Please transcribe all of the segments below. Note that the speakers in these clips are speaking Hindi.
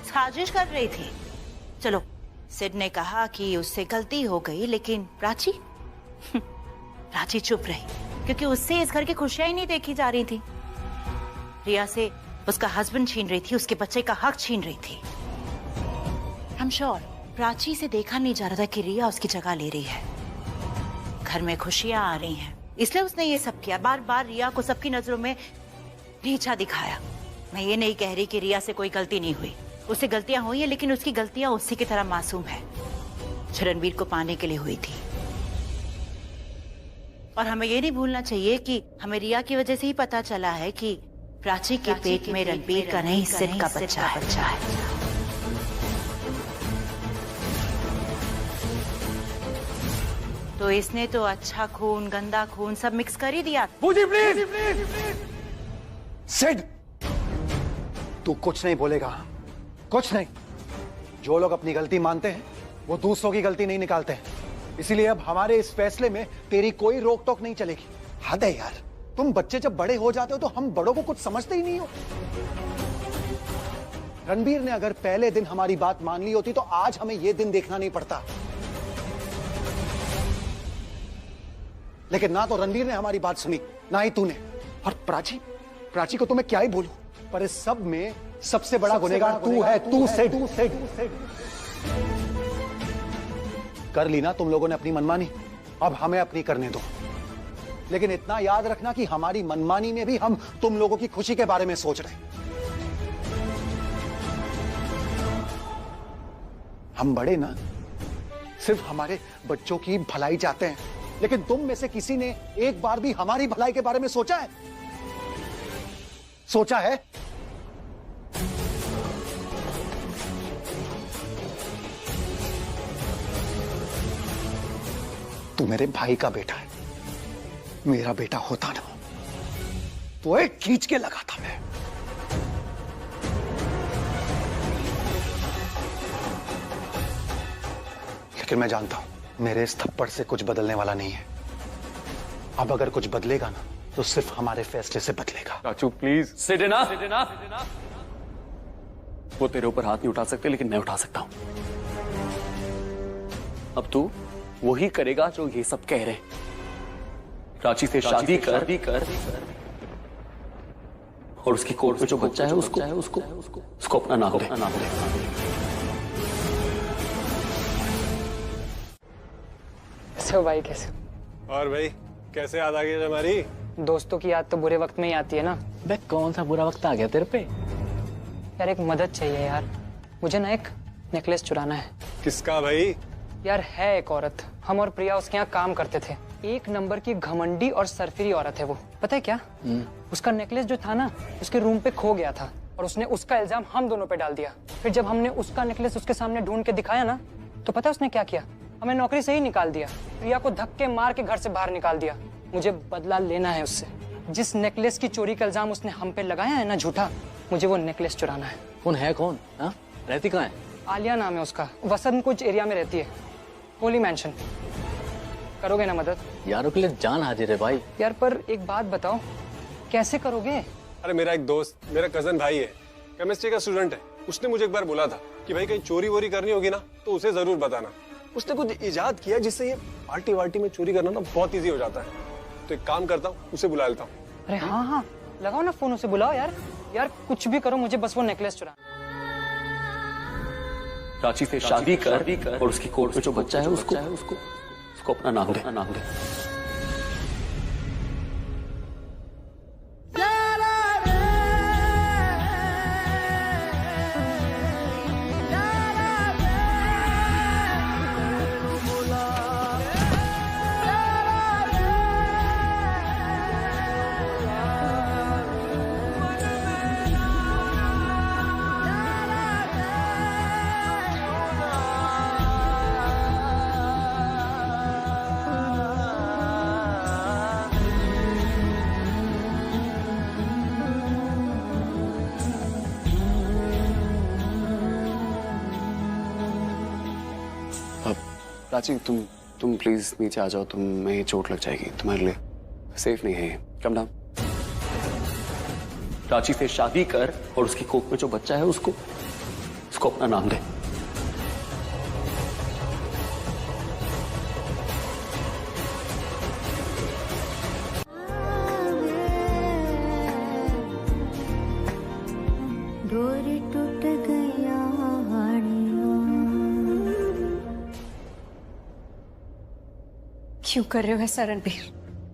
साजिश कर रही थी। चलो, सिड ने कहा कि उससे गलती हो गई, लेकिन प्राची प्राची चुप रही क्योंकि उससे इस घर की खुशियां ही नहीं देखी जा रही थी। रिया से उसका हस्बैंड छीन रही थी, उसके बच्चे का हक छीन रही थी। आई एम श्योर प्राची से देखा नहीं जा रहा था कि रिया उसकी जगह ले रही है। घर में खुशियां आ रही हैं, इसलिए उसने ये सब किया। बार बार रिया को सबकी नजरों में नीचा दिखाया। मैं ये नहीं कह रही कि रिया से कोई गलती नहीं हुई, उससे गलतियां हुई है, लेकिन उसकी गलतियां उसी की तरह मासूम है जो रणबीर को पाने के लिए हुई थी। और हमें ये नहीं भूलना चाहिए कि हमें रिया की वजह से ही पता चला है कि प्राची के पेट में रणबीर का नहीं, सिड का बच्चा है। तो इसने तो अच्छा खून, गंदा खून सब मिक्स कर ही दिया। प्लीज सिड, तू कुछ नहीं बोलेगा, कुछ नहीं। जो लोग अपनी गलती मानते हैं वो दूसरों की गलती नहीं निकालते हैं, इसीलिए अब हमारे इस फैसले में तेरी कोई रोक टोक नहीं चलेगी। हद है यार, तुम बच्चे जब बड़े हो जाते हो तो हम बड़ों को कुछ समझते ही नहीं हो। रणबीर ने अगर पहले दिन हमारी बात मान ली होती तो आज हमें यह दिन देखना नहीं पड़ता। लेकिन ना तो रणबीर ने हमारी बात सुनी, ना ही तूने। और प्राची को तो मैं क्या ही बोलूं, पर इस सब में सबसे बड़ा गुनहगार तू है। तू सिड कर ली ना तुम लोगों ने अपनी मनमानी, अब हमें अपनी करने दो। लेकिन इतना याद रखना कि हमारी मनमानी में भी हम तुम लोगों की खुशी के बारे में सोच रहे हैं। हम बड़े ना सिर्फ हमारे बच्चों की भलाई चाहते हैं, लेकिन तुम में से किसी ने एक बार भी हमारी भलाई के बारे में सोचा है? सोचा है? तू मेरे भाई का बेटा है, मेरा बेटा होता ना तो एक खींच के लगा था मैं। लेकिन मैं जानता हूं मेरे इस थप्पड़ से कुछ बदलने वाला नहीं है। अब अगर कुछ बदलेगा ना तो सिर्फ हमारे फैसले से बदलेगा। Raju please Sid enough. वो तेरे ऊपर हाथ नहीं उठा सकते, लेकिन मैं उठा सकता हूं। अब तू वही करेगा जो ये सब कह रहे। प्राची से शादी कर और उसकी कोर्ट में जो बच्चा है उसको अपना नाम दे। कैसे हो भाई, कैसे? और भाई कैसे याद आ गई हमारी? दोस्तों की याद तो बुरे वक्त में ही आती है ना। बे कौन सा बुरा वक्त आ गया तेरे पे? यार एक मदद चाहिए यार, मुझे ना एक नेकलेस चुराना है। किसका भाई? यार है एक औरत, हम और प्रिया उसके यहाँ काम करते थे। एक नंबर की घमंडी और सरफिरी औरत है वो। पता है क्या, उसका नेकलेस जो था ना उसके रूम पे खो गया था और उसने उसका इल्जाम हम दोनों पे डाल दिया। फिर जब हमने उसका नेकलेस उसके सामने ढूंढ के दिखाया ना तो पता है उसने क्या किया? हमें नौकरी से ही निकाल दिया, प्रिया को धक्के मार के घर से बाहर निकाल दिया। मुझे बदला लेना है उससे। जिस नेकलेस की चोरी का इल्जाम उसने हम पे लगाया है ना झूठा, मुझे वो नेकलेस चुराना है। कौन है? कौन? हाँ, रहती कहाँ है? आलिया नाम है उसका, वसंत कुछ एरिया में रहती है, होली मैंशन। करोगे ना मदद? यारों के लिए जान हाजिर है भाई। यार पर एक बात बताओ, कैसे करोगे? अरे मेरा एक दोस्त, मेरा कजन भाई है, केमिस्ट्री का स्टूडेंट है। उसने मुझे एक बार बोला था कि भाई कहीं चोरी वोरी करनी होगी ना तो उसे जरूर बताना। उसने कुछ इजाद किया जिससे ये पार्टी वार्टी में चोरी करना ना बहुत इजी हो जाता है। तो एक काम करता हूँ, उसे बुला लेता हूँ। अरे हाँ, लगाओ ना फोन, उसे बुलाओ यार। यार कुछ भी करो, मुझे बस वो नेकलेस चुरा। प्राची से शादी कर और उसकी कोर्ट में जो बच्चा है उसको अपना नाम दे। प्राची तुम प्लीज नीचे आ जाओ, तुम्हें चोट लग जाएगी, तुम्हारे लिए सेफ नहीं है। Come down. प्राची से शादी कर और उसकी कोख में जो बच्चा है उसको अपना नाम दे। डोरी टूट गया क्यों कर रहे हो ऐसा रणबीर?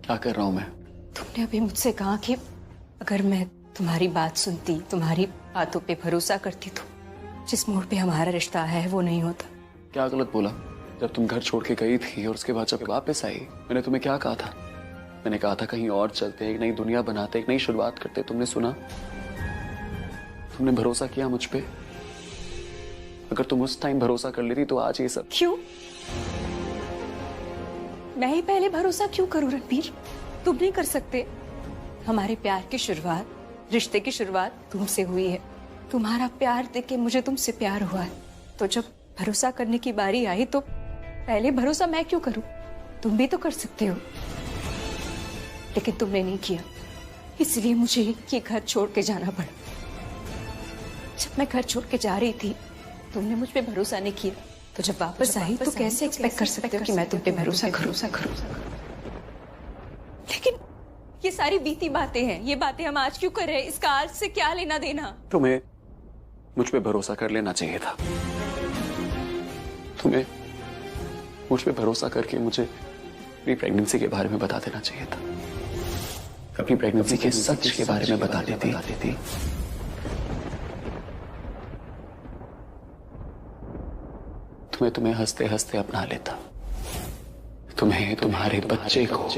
क्या कर रहा हूं मैं? तुमने अभी मुझसे कहा कि अगर मैं तुम्हारी बात सुनती, तुम्हारी बातों पे भरोसा करती तो जिस मोड़ पे हमारा रिश्ता है वो नहीं होता। क्या गलत बोला? जब तुम घर छोड़ के गई थी और उसके बाद जब वापस आई, मैंने तुम्हें क्या कहा था? मैंने कहा था कहीं और चलते, एक नई दुनिया बनाते, एक नई शुरुआत करते। तुमने सुना? तुमने भरोसा किया मुझ पे? अगर तुम उस टाइम भरोसा कर लेती तो आज ये सब। क्यों? मैं ही पहले भरोसा क्यों करूं रणबीर? तुम नहीं कर सकते? हमारे प्यार की शुरुआत, रिश्ते की शुरुआत तुमसे हुई है। तुम्हारा प्यार देख के मुझे तुमसे प्यार हुआ है। तो जब भरोसा करने की बारी आई तो पहले भरोसा मैं क्यों करूं? तुम भी तो कर सकते हो। लेकिन तुमने नहीं किया, इसलिए मुझे ये घर छोड़ के जाना पड़ा। जब मैं घर छोड़ के जा रही थी तुमने मुझ पे भरोसा नहीं किया, तो जब वापस आई तो कैसे एक्सपेक्ट कर सकते हो कि मैं तुम पे भरोसा करूं? लेकिन ये सारी बीती बातें हैं, ये बातें हम आज क्यों कर रहे हैं? इसका आज से क्या लेना देना? तुम्हें मुझ पे भरोसा कर लेना चाहिए था। तुम्हें मुझ पे भरोसा करके मुझे अपनी प्रेगनेंसी के बारे में बता देना चाहिए था। अपनी प्रेगनेंसी के सच के बारे में बता देती। तुम्हें हंसते हंसते अपना लेता। तुम्हें तुम्हारे बच्चे को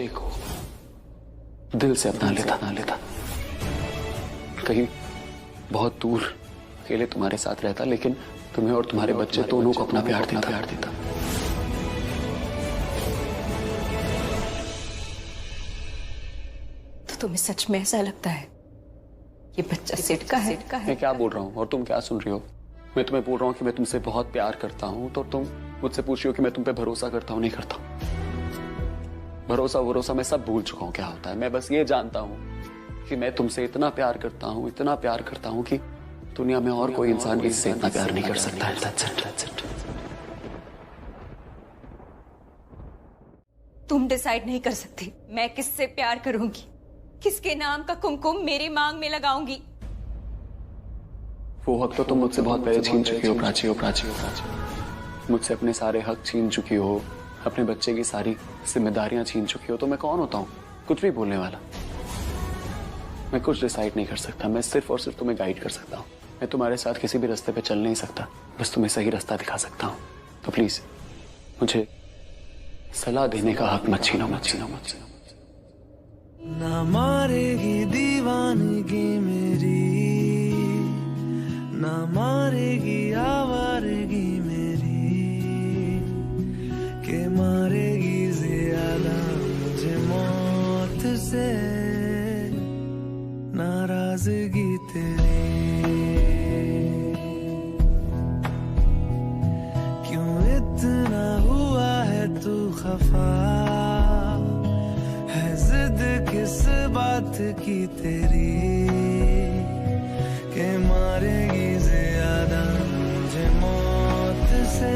दिल से अपना लेता। कहीं बहुत दूर अकेले तुम्हारे साथ रहता, लेकिन तुम्हें और तुम्हारे बच्चे दोनों को अपना प्यार देता। तो तुम्हें सच में ऐसा लगता है ये बच्चा सिड का है? मैं क्या बोल रहा हूँ और तुम क्या सुन रही हो? मैं तुम्हें बोल रहा हूँ कि मैं तुमसे बहुत प्यार करता हूँ, तो तुम मुझसे पूछ रही हो कि मैं तुम पे भरोसा करता हूँ नहीं करता। भरोसा मैं सब भूल चुका हूँ क्या होता है। मैं बस ये जानता हूँ कि मैं तुमसे इतना प्यार करता हूँ कि दुनिया में और कोई इंसान इससे इतना प्यार नहीं कर सकता है। That's it. तुम डिसाइड नहीं कर सकती मैं किससे प्यार करूंगी, किसके नाम का कुमकुम मेरी मांग में लगाऊंगी। वो हक तो तुम मुझसे बहुत पहले छीन चुकी हो प्राची। मुझसे अपने सारे हक छीन चुकी हो, अपने बच्चे की सारी जिम्मेदारियां छीन चुकी हो। तो मैं कौन होता हूँ कुछ भी बोलने वाला? मैं कुछ डिसाइड नहीं कर सकता। मैं सिर्फ और सिर्फ तुम्हें गाइड कर सकता हूँ। मैं तुम्हारे साथ किसी भी रास्ते पे चल नहीं सकता, बस तुम्हें सही रास्ता दिखा सकता हूँ। तो प्लीज मुझे सलाह देने का हक मत छीनो। ना मारेगी दीवानगी मेरी, ना मारेगी आवारगी मेरी, के मारेगी ज्यादा मुझे मौत से नाराजगी तेरी। क्यों इतना हुआ है तू खफा, है जिद किस बात की तेरी, के मारेगी ज्यादा मुझे मौत से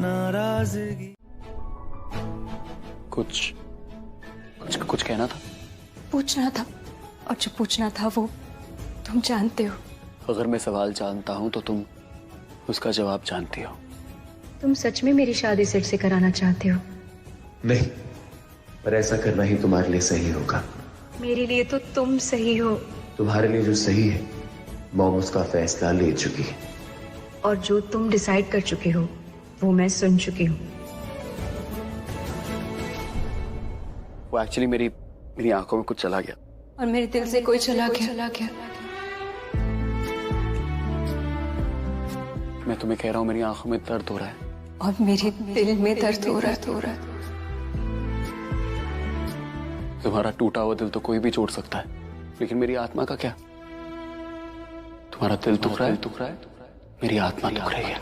नाराजगी। कुछ कहना था? पूछना था, और जो पूछना था वो तुम जानते हो। अगर मैं सवाल जानता हूँ तो तुम उसका जवाब जानती हो। तुम सच में मेरी शादी सिड से कराना चाहते हो? नहीं, पर ऐसा करना ही तुम्हारे लिए सही होगा। मेरे लिए तो तुम सही हो। तुम्हारे लिए जो सही है मॉम उसका फैसला ले चुकी है, और जो तुम डिसाइड कर चुके हो वो मैं सुन चुकी हूँ। वो एक्चुअली मेरी आंखों में कुछ चला गया, और मेरे दिल से कोई चला गया। मैं तुम्हें कह रहा हूँ मेरी आंखों में दर्द हो रहा है, और मेरे दिल में दर्द हो रहा है। तुम्हारा टूटा हुआ दिल तो कोई भी जोड़ सकता है, लेकिन मेरी आत्मा का क्या? तुम्हारा दिल दुख रहा है, मेरी आत्मा दुख रही है।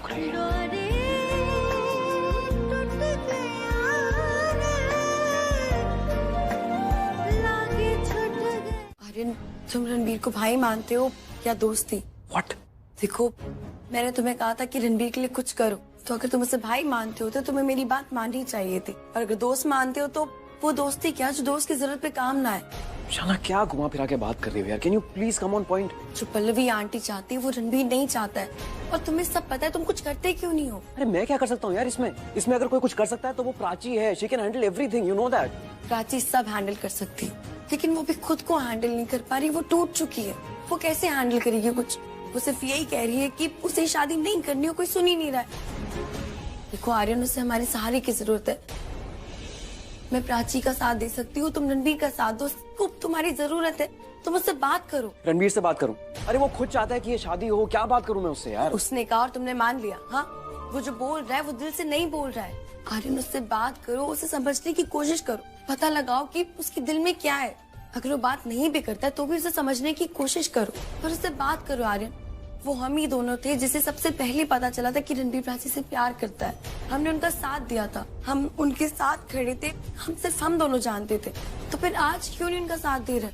आर्यन, तुम रणबीर को भाई मानते हो या दोस्ती? What? देखो, मैंने तुम्हें कहा था कि रणबीर के लिए कुछ करो, तो अगर तुम उसे भाई मानते हो तो तुम्हें मेरी बात माननी चाहिए थी, और अगर दोस्त मानते हो तो वो दोस्ती क्या जो दोस्त की जरूरत पे काम ना है। शाना, क्या घुमा फिरा के बात कर रही हो यार? Can you please come on point? जो पल्लवी आंटी चाहती है वो रणबीर नहीं चाहता है, और तुम्हें सब पता है, तुम कुछ करते क्यों नहीं हो? अरे मैं क्या कर सकता हूँ यार इसमें अगर कोई कुछ कर सकता है तो वो प्राची है। She can handle everything, you know that. Prachi सब हैंडल कर सकती है, लेकिन वो भी खुद को हैंडल नहीं कर पा रही, वो टूट चुकी है। वो कैसे हैंडल करेगी कुछ? वो सिर्फ यही कह रही है कि उसे शादी नहीं करनी हो, कोई सुन ही नहीं रहा है। देखो आर्यन, उसे हमारे सहारे की जरूरत है। मैं प्राची का साथ दे सकती हूँ, तुम रणबीर का साथ दो, तुम्हारी जरूरत है, तुम उससे बात करो। रणबीर से बात करूं? अरे वो खुद चाहता है कि ये शादी हो, क्या बात करूं मैं उससे यार? उसने कहा और तुमने मान लिया? हाँ, वो जो बोल रहा है वो दिल से नहीं बोल रहा है। आर्यन, उससे बात करो, उसे समझने की कोशिश करो, पता लगाओ कि उसके दिल में क्या है। अगर वो बात नहीं भी करता है तो भी उसे समझने की कोशिश करो, और उससे बात करो। आर्यन, वो हम ही दोनों थे जिसे सबसे पहले पता चला था कि रणबीर प्राची से प्यार करता है। हमने उनका साथ दिया था, हम उनके साथ खड़े थे, हम दोनों जानते थे, तो फिर आज क्यों नहीं उनका साथ दे रहे?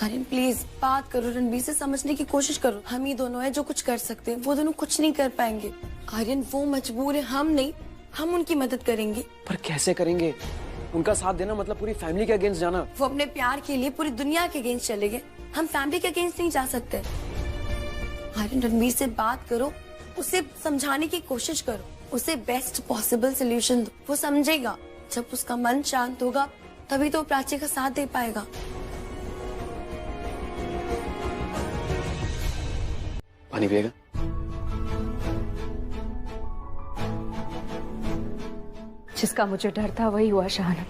आर्यन प्लीज बात करो, रणबीर से समझने की कोशिश करो। हम ही दोनों हैं जो कुछ कर सकते हैं, वो दोनों कुछ नहीं कर पाएंगे। आर्यन, वो मजबूर है, हम नहीं, हम उनकी मदद करेंगे। पर कैसे करेंगे? उनका साथ देना मतलब पूरी फैमिली के अगेंस्ट जाना। वो अपने प्यार के लिए पूरी दुनिया के अगेंस्ट चले गए, हम फैमिली के अगेंस्ट नहीं जा सकते। आर्यन, रणबीर से बात करो, उसे समझाने की कोशिश करो, उसे बेस्ट पॉसिबल सोल्यूशन दो, वो समझेगा। जब उसका मन शांत होगा तभी तो प्राची का साथ दे पाएगा। पानी पिएगा? जिसका मुझे डर था वही हुआ शाहना,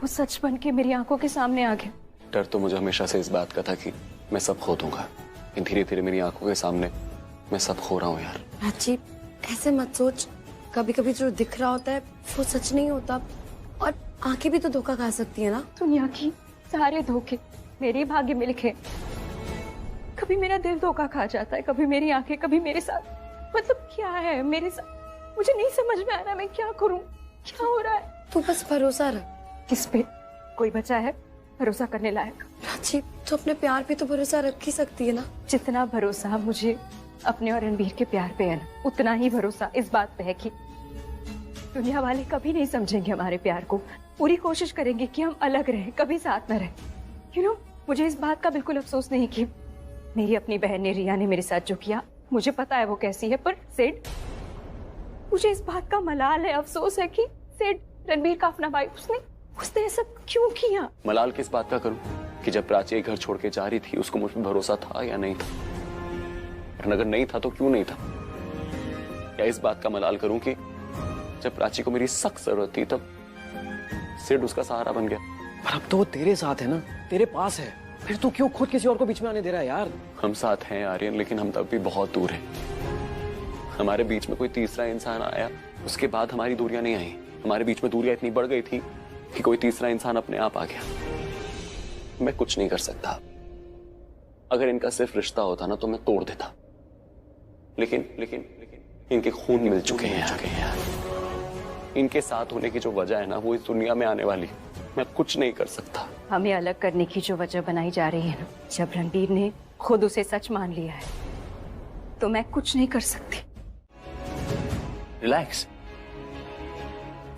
वो सच बन के मेरी आंखों के सामने आ गया। डर तो मुझे हमेशा से इस बात का था कि मैं सब खो दूंगा, धीरे धीरे मेरी आंखों के सामने मैं सब खो रहा हूँ यार। प्राची, ऐसे मत सोच, कभी कभी जो दिख रहा होता है वो सच नहीं होता, और आंखें भी तो धोखा खा सकती है ना। दुनिया की सारे धोखे मेरे भाग्य में लिखे। कभी मेरा दिल धोखा खा जाता है, कभी मेरी आंखें, कभी मेरे साथ। मतलब क्या है मेरे साथ, मुझे नहीं समझ में आ रहा मैं क्या करूं, क्या हो रहा है। तू बस भरोसा रख। किस पे? कोई बचा है भरोसा करने लायक? प्राची, तो अपने प्यार पे तो भरोसा रख ही सकती है ना। जितना भरोसा मुझे अपने और रणबीर के प्यार पे है ना, उतना ही भरोसा इस बात पे है कि दुनिया वाले कभी नहीं समझेंगे हमारे प्यार को, पूरी कोशिश करेंगे कि हम अलग रहें, कभी साथ न रहें। यू नो, मुझे इस बात का बिल्कुल अफसोस नहीं कि मेरी अपनी बहन ने, रिया ने मेरे साथ जो किया, मुझे पता है वो कैसी है, पर सेड, मुझे इस बात का मलाल है, अफसोस है कि सेड, रणबीर का अपना भाई, उसने ऐसा क्यों किया? मलाल किस बात का करूं कि जब प्राची घर छोड़ के जा रही थी उसको मुझ पर भरोसा था या नहीं था, और अगर नहीं था तो क्यों नहीं था? या इस बात का मलाल करूं कि जब प्राची को मेरी सख्त जरूरत थी तब सिड उसका सहारा बन गया। पर अब तो वो तेरे साथ है ना, तेरे पास है, फिर तू क्यों खुद किसी और को बीच में आने दे रहा है यार? हम साथ हैं आर्यन, लेकिन हम तब भी बहुत दूर हैं। हमारे बीच में कोई तीसरा इंसान आया, उसके बाद हमारी दूरियां नहीं आई। हमारे बीच में दूरियां इतनी बढ़ गई थी कि कोई तीसरा इंसान अपने आप आ गया। मैं कुछ नहीं कर सकता। अगर इनका सिर्फ रिश्ता होता ना तो मैं तोड़ देता, लेकिन इनके खून मिल चुके हैं। इनके साथ होने की जो वजह है ना, वो इस दुनिया में आने वाली, मैं कुछ नहीं कर सकता। हमें अलग करने की जो वजह बनाई जा रही है ना, जब रणबीर ने खुद उसे सच मान लिया है, तो मैं कुछ नहीं कर सकती। रिलैक्स,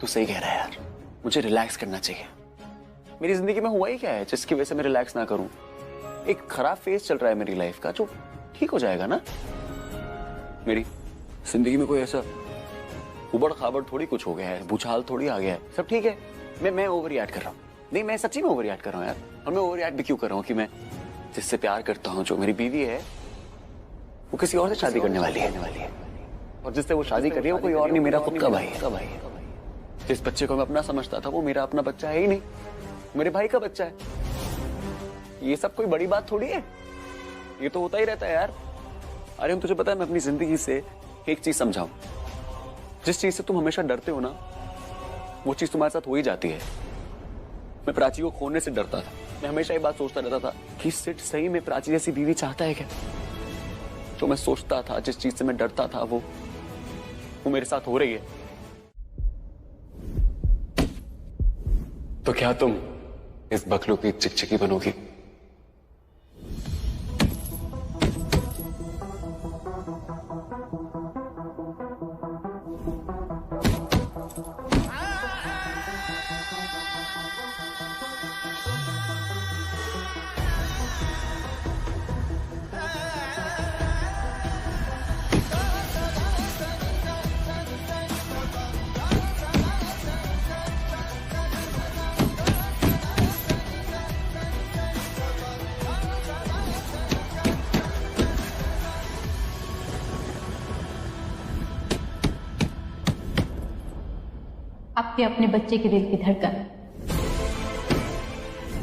तू सही कह रहा है यार, मुझे रिलैक्स करना चाहिए। मेरी जिंदगी में हुआ ही क्या है जिसकी वजह से मैं रिलैक्स ना करूं? एक खराब फेज चल रहा है मेरी लाइफ का, जो ठीक हो जाएगा ना। मेरी जिंदगी में कोई ऐसा उबड़ खाबड़ थोड़ी कुछ हो गया है, भूचाल थोड़ी आ गया है, सब ठीक है। मैं ओवर रिएक्ट कर रहा हूँ। नहीं, मैं सच्ची में ओवर रिएक्ट कर रहा हूँ यार। और मैं ओवर रिएक्ट भी क्यों कर रहा हूँ कि मैं जिससे प्यार करता हूँ, जो मेरी बीवी है, वो किसी और से शादी करने वाली है, और जिससे वो शादी कर रही है वो कोई और नहीं, मेरा खुद का भाई है। जिस बच्चे को मैं अपना समझता था वो मेरा अपना बच्चा है ही नहीं, मेरे भाई का बच्चा है। ये सब कोई बड़ी बात थोड़ी है, ये तो होता ही रहता है यार। अरे तुझे पता है, मैं अपनी जिंदगी से एक चीज समझाऊं, जिस चीज से तुम हमेशा डरते हो ना, वो चीज तुम्हारे साथ हो ही जाती है। मैं प्राची को खोने से डरता था। मैं हमेशा ये बात सोचता रहता था कि सिड सही में प्राची जैसी बीवी चाहता है क्या? जो मैं सोचता था, जिस चीज से मैं डरता था, वो मेरे साथ हो रही है। तो क्या तुम इस बकलू की चिकचिकी बनोगी? आपके अपने बच्चे के दिल की धड़कन।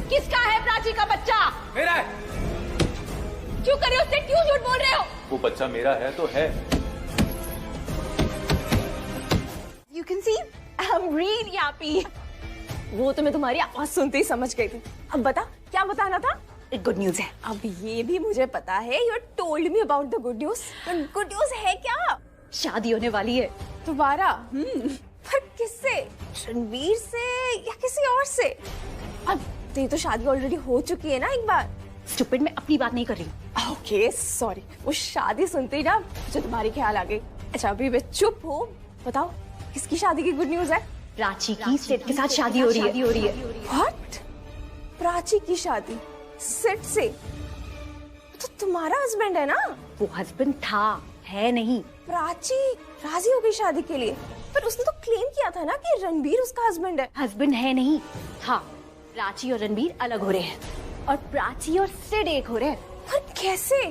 किसका है प्राची का बच्चा? मेरा है। क्यों कर रहे हो उससे? क्यों झूठ बोल रहे हो? वो बच्चा मेरा है तो है। You can see I'm really happy. वो तो मैं तुम्हारी आवाज सुनते ही समझ गई थी। अब बता क्या बताना था? एक गुड न्यूज है। अब ये भी मुझे पता है। You told me about the good news. Good news है क्या? शादी होने वाली है दोबारा। पर किससे? रणवीर से या किसी और से? अब तेरी तो शादी ऑलरेडी हो चुकी है ना एक बार। स्टूपिड, मैं अपनी बात नहीं कर रही हूँ। ओके सॉरी, वो शादी सुनते ही ना मुझे तुम्हारी ख्याल आ गई। अच्छा अभी मैं चुप हूँ, बताओ किसकी शादी की गुड न्यूज है? प्राची की सिड के साथ शादी हो रही है। व्हाट? प्राची की शादी सिड से? तो तुम्हारा हस्बैंड है ना? वो हस्बैंड था, है नहीं। प्राची राजी हो गई शादी के लिए, पर उसने तो क्लेम किया था ना कि रणबीर उसका हस्बैंड है। हस्बैंड है नहीं था। प्राची और रणबीर अलग हो रहे हैं और प्राची और सिड एक हो रहे हैं। पर कैसे?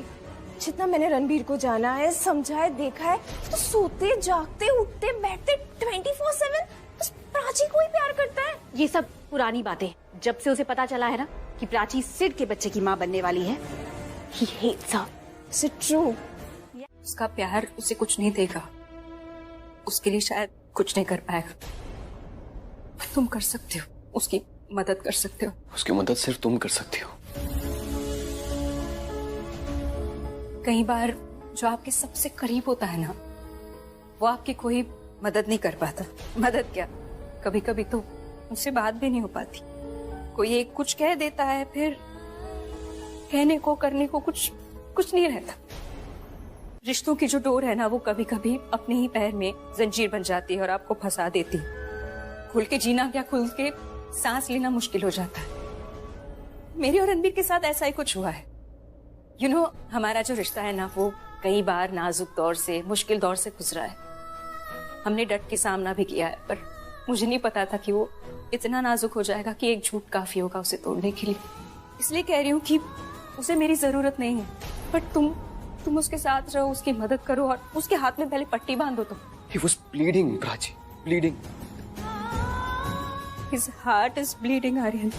जितना मैंने रणबीर को जाना है, समझा है, देखा है, तो सोते जागते उठते बैठते 24/7 बस प्राची को ही प्यार करता है। ये सब पुरानी बातें। जब से उसे पता चला है ना कि प्राची सिड के बच्चे की माँ बनने वाली है, he hates her. Is it true? उसका प्यार उसे कुछ नहीं देगा, उसके लिए शायद कुछ नहीं कर पाएगा, पर तुम कर सकते हो, उसकी मदद कर सकते हो। उसकी मदद सिर्फ तुम कर सकती हो। कई बार जो आपके सबसे करीब होता है ना, वो आपकी कोई मदद नहीं कर पाता। मदद क्या, कभी कभी तो उससे बात भी नहीं हो पाती। कोई एक कुछ कह देता है, फिर कहने को करने को कुछ नहीं रहता। रिश्तों की जो डोर है ना, वो कभी कभी अपने ही पैर में जंजीर बन जाती है और आपको फंसा देती है। खुल के जीना क्या, खुल के सांस लेना मुश्किल हो जाता है। मेरे और रणबीर के साथ ऐसा ही कुछ हुआ है। You know, हमारा जो रिश्ता है ना, वो कई बार नाजुक दौर से, मुश्किल दौर से गुजरा है। हमने डट के सामना भी किया है, पर मुझे नहीं पता था कि वो इतना नाजुक हो जाएगा कि एक झूठ काफी होगा उसे तोड़ने के लिए। इसलिए कह रही हूँ कि उसे मेरी जरूरत नहीं है, बट तुम उसके साथ रहो, उसकी मदद करो और उसके हाथ में पहले पट्टी बांधो। तुम He was bleeding, Prachi, bleeding. His heart is bleeding, Aryan.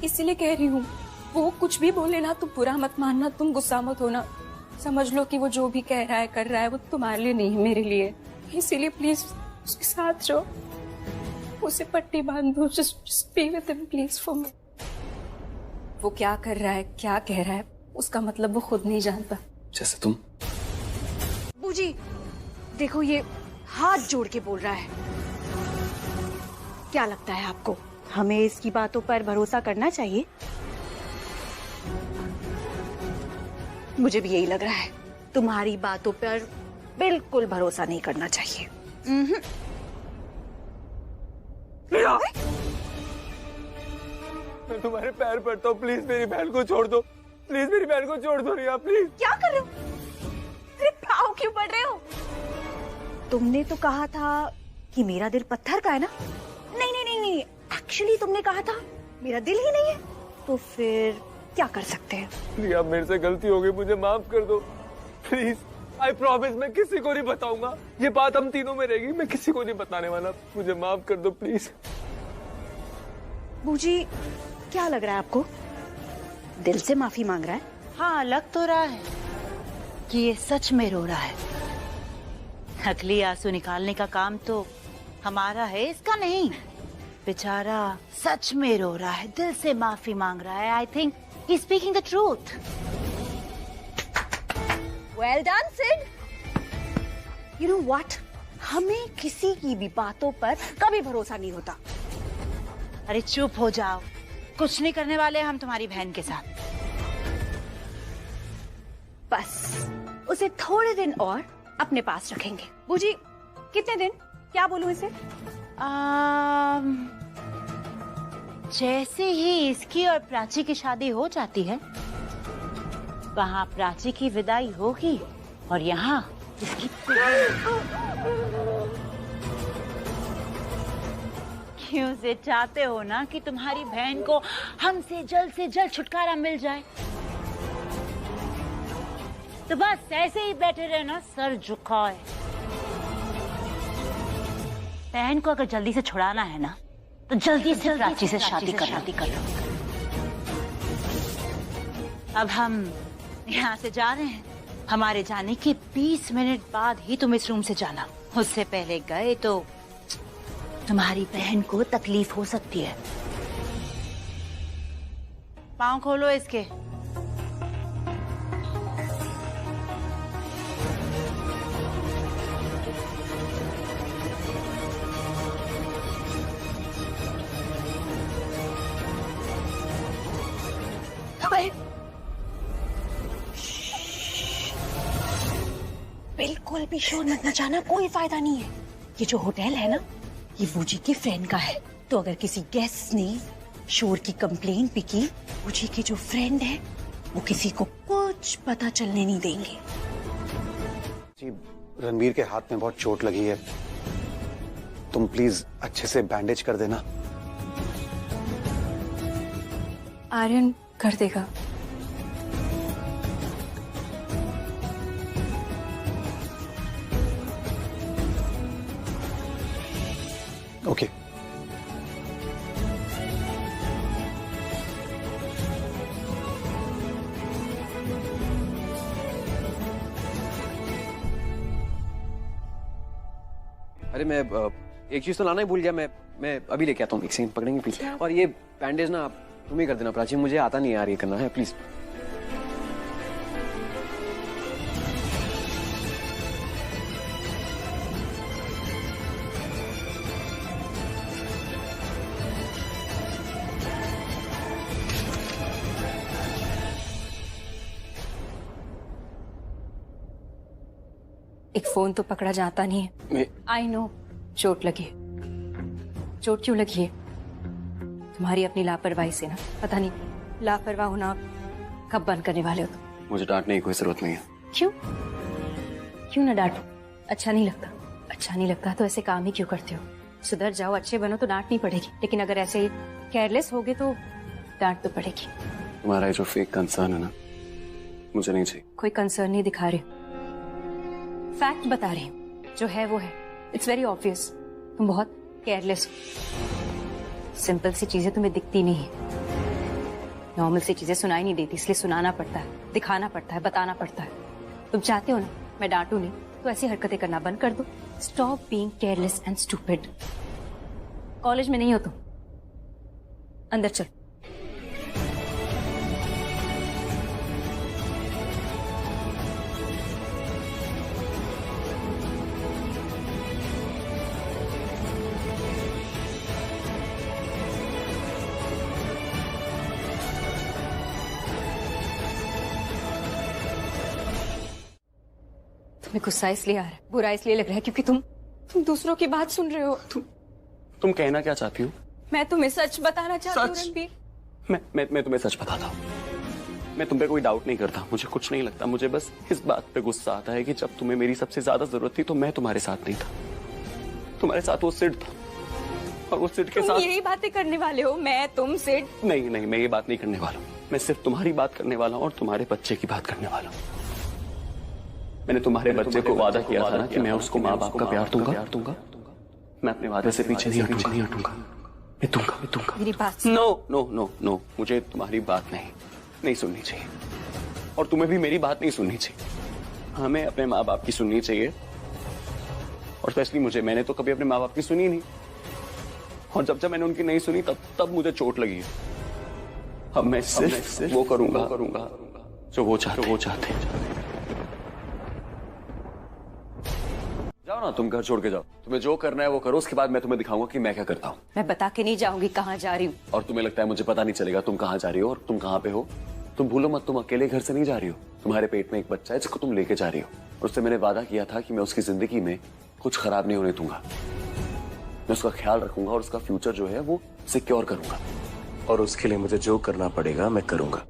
इसलिए कह रही हूँ, वो कुछ भी बोले ना, तुम बुरा मत मानना, तुम गुस्सा मत होना। समझ लो कि वो जो भी कह रहा है, कर रहा है, वो तुम्हारे लिए नहीं, मेरे लिए। इसीलिए प्लीज उसके साथ रहो, उसे पट्टी बांध दो। Just be with him, please, for me. वो क्या कर रहा है, क्या कह रहा है, उसका मतलब वो खुद नहीं जानता। जैसे तुम। बूजी, देखो ये हाथ जोड़ के बोल रहा है। क्या लगता है आपको, हमें इसकी बातों पर भरोसा करना चाहिए? मुझे भी यही लग रहा है। तुम्हारी बातों पर बिल्कुल भरोसा नहीं करना चाहिए। मैं तुम्हारे पैर पड़ता हूँ, प्लीज मेरी बहन को छोड़ दो। प्लीज मेरी बहन को छोड़ दो रिया, प्लीज। क्या कर रहे हो? अरे पाँव क्यों पड़ रहे हो? तुमने तो कहा था कि मेरा दिल पत्थर का है ना? नहीं, एक्चुअली तुमने कहा था मेरा दिल ही नहीं है। तो फिर क्या कर सकते हैं? रिया, मेरे से गलती हो गई, मुझे माफ कर दो प्लीज। आई प्रॉमिस मैं किसी को नहीं बताऊंगा। ये बात हम तीनों में रहेगी, मैं किसी को नहीं बताने वाला। मुझे माफ कर दो प्लीज। बूजी, क्या लग रहा है आपको? दिल से माफी मांग रहा है? हाँ, लग तो रहा है कि ये सच में रो रहा है। नकली आंसू निकालने का काम तो हमारा है, इसका नहीं। बेचारा सच में रो रहा है, दिल से माफी मांग रहा है। I think he speaking the truth. Well done Sid. You know what, हमें किसी की भी बातों पर कभी भरोसा नहीं होता। अरे चुप हो जाओ, कुछ नहीं करने वाले हम तुम्हारी बहन के साथ। बस उसे थोड़े दिन और अपने पास रखेंगे। बूजी, कितने दिन? क्या बोलूं इसे? जैसे ही इसकी और प्राची की शादी हो जाती है, वहाँ प्राची की विदाई होगी और यहाँ इसकी। क्यों से चाहते हो ना कि तुम्हारी बहन को हमसे जल्द से जल्द छुटकारा मिल जाए? तो बस ऐसे ही बैठे रहना, सर झुकाए। बहन को अगर जल्दी से छुड़ाना है ना तो जल्दी से प्राची से शादी कर लो। अब हम यहाँ से जा रहे हैं। हमारे जाने के 20 मिनट बाद ही तुम इस रूम से जाना। उससे पहले गए तो तुम्हारी बहन को तकलीफ हो सकती है। पाँव खोलो इसके। बिल्कुल भी शोर मत मचाना, कोई फायदा नहीं है। ये जो होटल है ना, ये वूजी की फ्रेंड का है, तो अगर किसी गेस्ट ने शोर की कंप्लेंट भी की, वूजी के जो फ्रेंड है वो किसी को कुछ पता चलने नहीं देंगे। जी, रणवीर के हाथ में बहुत चोट लगी है, तुम प्लीज अच्छे से बैंडेज कर देना। आर्यन कर देगा। ओके। अरे मैं एक चीज तो लाना ही भूल गया। मैं अभी लेके आता हूँ। एक सेकंड पकड़ेंगे प्लीज। और ये बैंडेज ना आप तुम ही कर देना प्राची, मुझे आता नहीं यार ये करना है, प्लीज। एक फोन तो पकड़ा जाता नहीं है। आई नो चोट लगी है। चोट क्यों लगी है? तुम्हारी अपनी लापरवाही से ना। पता नहीं लापरवाह होना कब बंद करने वाले हो तुम। मुझे डांटने की कोई जरूरत नहीं है। क्यों? क्यों ना डांटो? अच्छा नहीं लगता? अच्छा नहीं लगता तो ऐसे काम ही क्यों करते हो? सुधर जाओ, अच्छे बनो तो डांट नहीं पड़ेगी, लेकिन अगर ऐसे केयरलेस होगे तो डांट तो पड़ेगी। तुम्हारा जो फेक कंसर्न है ना, मुझे नहीं चाहिए। कोई कंसर्न नहीं दिखा रहे, फैक्ट बता रही हूँ, जो है वो है। इट्स वेरी ऑब्वियस तुम बहुत केयरलेस हो। सिंपल सी चीजें तुम्हें दिखती नहीं है, नॉर्मल सी चीजें सुनाई नहीं देती, इसलिए सुनाना पड़ता है, दिखाना पड़ता है, बताना पड़ता है। तुम चाहते हो ना मैं डांटू नहीं, तो ऐसी हरकतें करना बंद कर दो। Stop being careless and stupid. College में नहीं हो तुम, अंदर चलो। तुम्हें गुस्सा इसलिए आ रहा है, बुरा इसलिए लग रहा है क्योंकि तुम दूसरों की बात सुन रहे हो। तुम कहना क्या चाहती हो? मैं तुम्हें सच बताना चाहती हूँ रणबीर। मैं तुम्हें सच बताता हूँ। मैं तुम पे कोई डाउट नहीं करता, मुझे कुछ नहीं लगता। मुझे बस इस बात पे गुस्सा आता है कि जब तुम्हें मेरी सबसे ज्यादा जरूरत थी तो मैं तुम्हारे साथ नहीं था। तुम्हारे साथ वो सिड था, और वो सिड के साथ यही बातें करने वाले हो। मैं तुम सिड नहीं, मैं ये बात नहीं करने वाला हूँ। मैं सिर्फ तुम्हारी बात करने वाला हूँ और तुम्हारे बच्चे की बात करने वाला हूँ। मैंने तुम्हारे बच्चे को वादा किया था ना कि मैं उसको माँ बाप का प्यार दूंगा। मैं अपने वादे से पीछे नहीं हटूंगा। मैं दूंगा। मेरी बात नो, मुझे तुम्हारी बात नहीं सुननी चाहिए, और तुम्हें भी मेरी बात नहीं सुननी चाहिए। हमें अपने माँ बाप की सुननी चाहिए, और स्पेशली मुझे। मैंने तो कभी अपने माँ बाप की सुनी नहीं, और जब मैंने उनकी नहीं सुनी तब मुझे चोट लगी है। अब मैं सिर्फ वो करूंगा जो वो चाहते हैं। जाओ ना, तुम घर छोड़ के जाओ। तुम्हें जो करना है वो करो, उसके बाद मैं तुम्हें दिखाऊंगा कि मैं क्या करता हूँ। मैं बता के नहीं जाऊंगी कहाँ जा रही हूँ। और तुम्हें लगता है मुझे पता नहीं चलेगा तुम कहाँ जा रही हो और तुम कहाँ पे हो? तुम भूलो मत, तुम अकेले घर से नहीं जा रही हो। तुम्हारे पेट में एक बच्चा है जिसको तुम लेके जा रही हो, और उससे मैंने वादा किया था कि मैं उसकी जिंदगी में कुछ खराब नहीं होने दूंगा। मैं उसका ख्याल रखूंगा और उसका फ्यूचर जो है वो सिक्योर करूंगा, और उसके लिए मुझे जो करना पड़ेगा मैं करूंगा।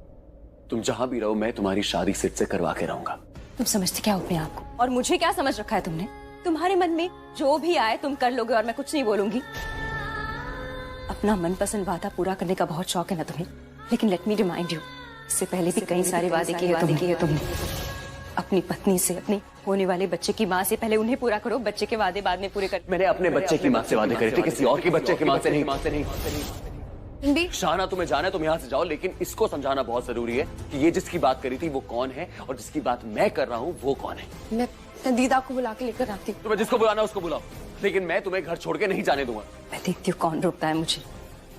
तुम जहां भी रहो, मैं तुम्हारी शादी सिड से करवा के रहूंगा। तुम समझते क्या हो अपने आप को? और मुझे क्या समझ रखा है तुमने? तुम्हारे मन में जो भी आए तुम कर लोगे और मैं कुछ नहीं बोलूंगी। अपना मनपसंद वादा पूरा करने का बहुत शौक है ना तुम्हें, लेकिन लेट मी रिमाइंड यू, इससे पहले भी कई सारे वादे किए तुमने। अपनी पत्नी से, अपनी होने वाले बच्चे की माँ से पहले उन्हें पूरा करो, बच्चे के वादे बाद में पूरे कर। मैंने अपने बच्चे की माँ से वादे करे थे, किसी और के बच्चे की माँ से नहीं। शाना, तुम्हें जाना है तुम यहाँ से जाओ, लेकिन इसको समझाना बहुत जरूरी है कि ये जिसकी बात करी थी वो कौन है और जिसकी बात मैं कर रहा हूँ वो कौन है। मैं दीदा को बुला के लेकर आती हूँ। तुम्हें जिसको बुलाना उसको बुलाओ, लेकिन मैं तुम्हें घर छोड़ के नहीं जाने दूंगा। मैं देखती हूँ कौन रोकता है मुझे।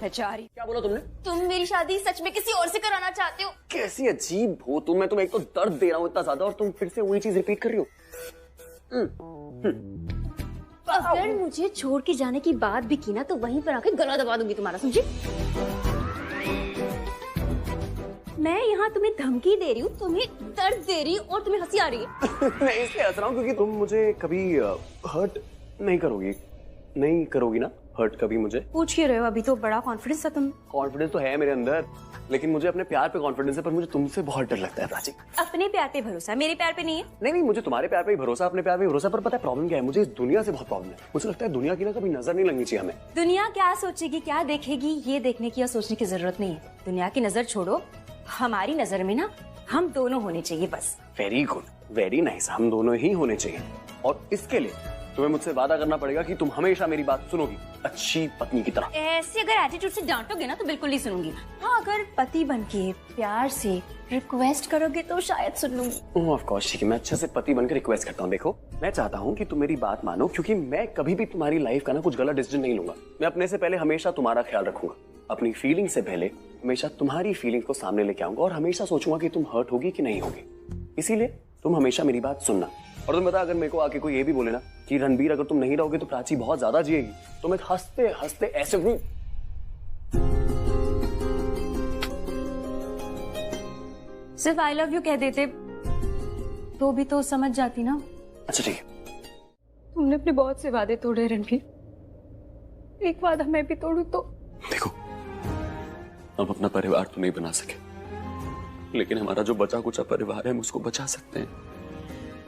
मैं जा रही। क्या बोला तुमने? तुम मेरी शादी सच में किसी और से कराना चाहते हो? कैसी अजीब हो तुम। मैं तुम्हें एक तो दर्द दे रहा हूँ इतना ज्यादा और तुम फिर से वही चीज रिपीट कर रही हो। अगर मुझे छोड़ के जाने की बात भी की ना तो वहीं पर आके गला दबा दूंगी तुम्हारा, समझी? मैं यहाँ तुम्हें धमकी दे रही हूँ, तुम्हें दर्द दे रही हूँ और तुम्हें हंसी आ रही है। मैं इसलिए हंस रहा हूँ क्योंकि तुम मुझे कभी हर्ट नहीं करोगी ना हर्ट कभी मुझे। पूछ के रहे हो, अभी तो बड़ा कॉन्फिडेंस था तुम। कॉन्फिडेंस तो है मेरे अंदर, लेकिन मुझे अपने प्यार पे कॉन्फिडेंस है, पर मुझे तुमसे बहुत डर लगता है प्राची। अपने प्यार पे भरोसा है, मेरे प्यार पे नहीं है। नहीं, मुझे तुम्हारे प्यार पे ही भरोसा, अपने प्यार पे भरोसा। पर पता है प्रॉब्लम क्या है? मुझे इस दुनिया से बहुत प्रॉब्लम है। मुझे लगता है दुनिया की ना कभी नजर नहीं लगनी चाहिए हमें। दुनिया क्या सोचेगी, क्या देखेगी, ये देखने की या सोचने की जरूरत नहीं है। दुनिया की नजर छोड़ो, हमारी नजर में ना हम दोनों होने चाहिए बस। वेरी गुड, वेरी नाइस, हम दोनों ही होने चाहिए। और इसके लिए तुम्हें मुझसे वादा करना पड़ेगा कि तुम हमेशा मेरी बात सुनोगी, अच्छी पत्नी की तरह। ऐसे अगर एटीट्यूड से डांटोगे ना तो बिल्कुल नहीं सुनूंगी। हाँ, अगर पति बनके प्यार से रिक्वेस्ट करोगे तो शायद सुन लूंगी। ऑफ कोर्स, ठीक है, मैं अच्छे से पति बनकर रिक्वेस्ट करता हूँ। देखो, मैं चाहता हूँ कि तुम मेरी बात मानो, क्योंकि मैं कभी भी तुम्हारी लाइफ का ना कुछ गलत डिसीजन नहीं लूंगा। मैं अपने से पहले हमेशा तुम्हारा ख्याल रखूंगा, अपनी फीलिंग से पहले हमेशा तुम्हारी फीलिंग को सामने लेके आऊंगा और हमेशा सोचूंगा कि तुम हर्ट होगी कि नहीं होगी। इसीलिए तुम हमेशा मेरी बात सुनना। और तुम बता, अगर मेरे को आके कोई ये भी बोले ना कि रणबीर अगर तुम नहीं रहोगे तो प्राची बहुत ज्यादा जिएगी, तो मैं हंसते हंसते ऐसे सिर्फ आई लव यू कह देते तो भी तो समझ जाती ना। अच्छा ठीक है। तुमने अपने बहुत से वादे तोड़े रणबीर, एक वादा मैं भी तोड़ू तो? देखो, हम अपना परिवार तो नहीं बना सके, लेकिन हमारा जो बचा कुचा परिवार है हम उसको बचा सकते हैं।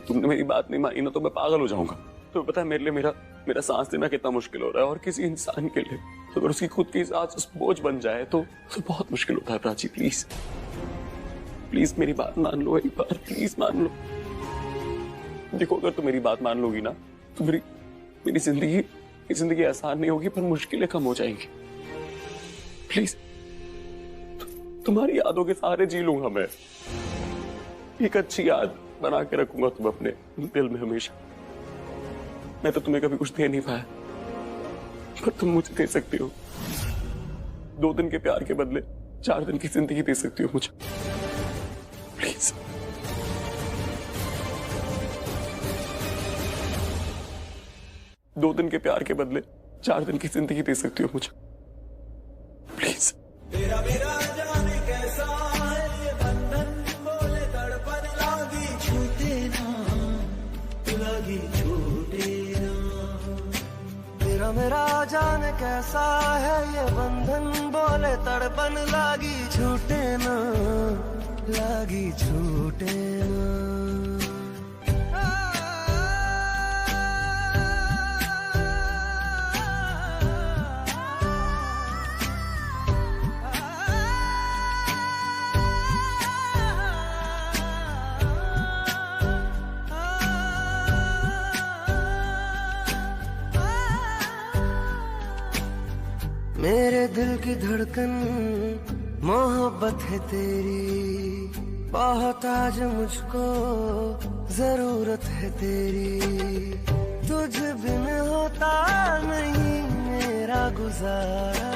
तुमने मेरी बात नहीं मानी ना तो मैं पागल हो जाऊंगा। तो पता है मेरे लिए मेरा सांस लेना कितना मुश्किल हो रहा है, और किसी इंसान के लिए अगर उसकी खुद की सांस उस बोझ बन जाए तो बहुत मुश्किल होता है। प्राची प्लीज प्लीज मेरी बात मान लो, एक बार प्लीज मान लो। देखो, अगर तुम मेरी बात मान लोगी ना तो मेरी जिंदगी आसान नहीं होगी, पर मुश्किलें कम हो जाएंगी। प्लीज, तुम्हारी यादों के सहारे जी लूंगा मैं। एक अच्छी याद बना के रखूंगा तुम अपने दिल में हमेशा। मैं तो तुम्हें कभी कुछ दे नहीं पाया, पर तुम मुझे दे सकती हो। 2 दिन के प्यार के बदले 4 दिन की जिंदगी दे सकती हो मुझे। प्लीज। दो दिन के प्यार के बदले 4 दिन की जिंदगी दे सकती हो मुझे। प्लीज। तेरा मेरा जाने कैसा है ये बंधन, बोले तड़पन लागी छूटे ना, लागी छूटे ना। तेरा मेरा जाने कैसा है ये बंधन, बोले तड़पन लागी छूटे ना, लागी छूटे ना। मेरे दिल की धड़कन मोहब्बत है तेरी, बहुत आज मुझको जरूरत है तेरी। तुझ बिन होता नहीं मेरा गुजारा,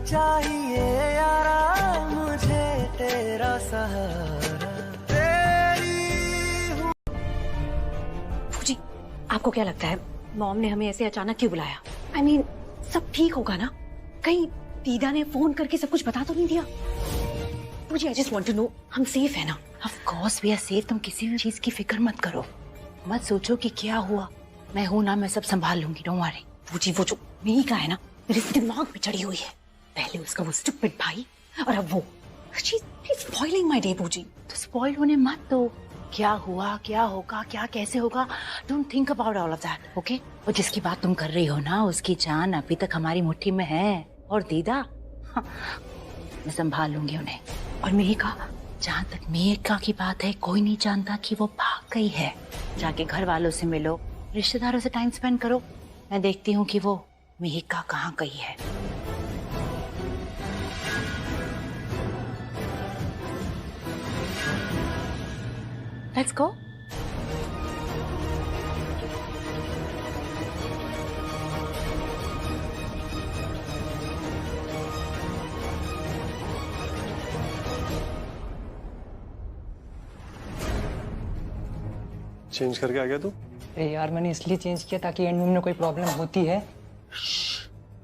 चाहिए यारा मुझे तेरा सहारा। तेरी फूजी, आपको क्या लगता है मॉम ने हमें ऐसे अचानक क्यों बुलाया? I mean, सब ठीक होगा ना? कहीं दीदा ने फोन करके सब कुछ बता तो नहीं दिया? मुझे I just want to know, हम सेफ है ना? Of course we are safe। तुम किसी भी चीज की फिक्र मत करो, मत सोचो कि क्या हुआ। मैं हूं ना, मैं सब संभाल लूंगी, डोंट वरी। वो जो मेरी का है ना, मेरे दिमाग में चढ़ी हुई है। पहले उसका वो स्टूपिड भाई, और अब वो। She's spoiling my day, पूजी। तो स्पॉइल होने मत दो। क्या हुआ, क्या होगा, क्या कैसे होगा, don't think about all of that, okay? और जिसकी बात तुम कर रही हो ना, उसकी जान अभी तक हमारी मुट्ठी में है। और दीदा, मैं संभाल लूंगी उन्हें। और मेरी कहा, जहाँ तक मेघा की बात है, कोई नहीं जानता कि वो भाग गई है। जाके घर वालों से मिलो, रिश्तेदारों से टाइम स्पेंड करो। मैं देखती हूँ कि वो मेघा कहाँ गई है। Let's go. चेंज करके आ गया तू? अरे यार मैंने इसलिए चेंज किया ताकि एंड में कोई प्रॉब्लम होती है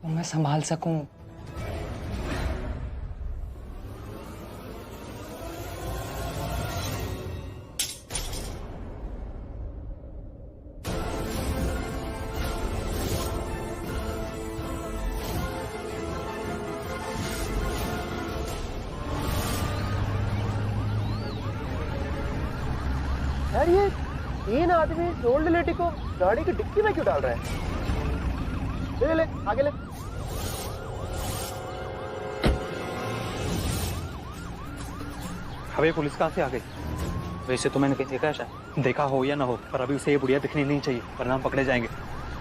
तो मैं संभाल सकूं। यार ये तीन आदमी ओल्ड लेडी को गाड़ी की डिक्की में क्यों डाल रहे हैं? ले ले आगे ले। अबे पुलिस कहाँ से आ गई? वैसे तो मैंने कहीं देखा है शायद, देखा हो या ना हो, पर अभी उसे ये बुढ़िया दिखनी नहीं चाहिए वरना हम पकड़े जाएंगे।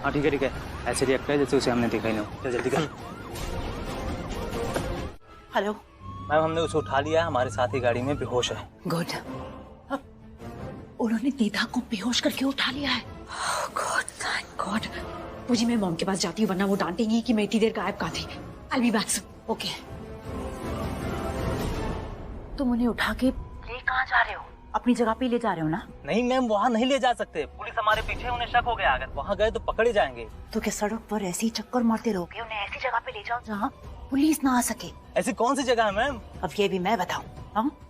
हाँ ठीक है, ऐसे रिएक्ट करे जैसे उसे हमने देखा ही नहीं हो। चल जल्दी कर। हेलो मैम, हमने उसे उठा लिया, हमारे साथ ही गाड़ी में बेहोश है। गुड। उन्होंने दीदा को बेहोश करके उठा लिया है। God, thank God. मुझे मैं मॉम के पास जाती हूँ वरना वो डांटेंगी कि मैं इतनी देर गायब कहाँ थी। I'll be back soon. Okay. तुम उन्हें उठा के ले कहाँ जा रहे हो? अपनी जगह पे ले जा रहे हो ना? नहीं मैम, वहाँ नहीं ले जा सकते, पुलिस हमारे पीछे, उन्हें शक हो गया, अगर वहाँ गए तो पकड़े जाएंगे। तो क्या सड़क पर ऐसे ही चक्कर मारते रहोगे? उन्हें ऐसी जगह पे ले जाओ जहाँ पुलिस ना आ सके। ऐसी कौन सी जगह है मैम? अब ये भी मैं बताऊँ?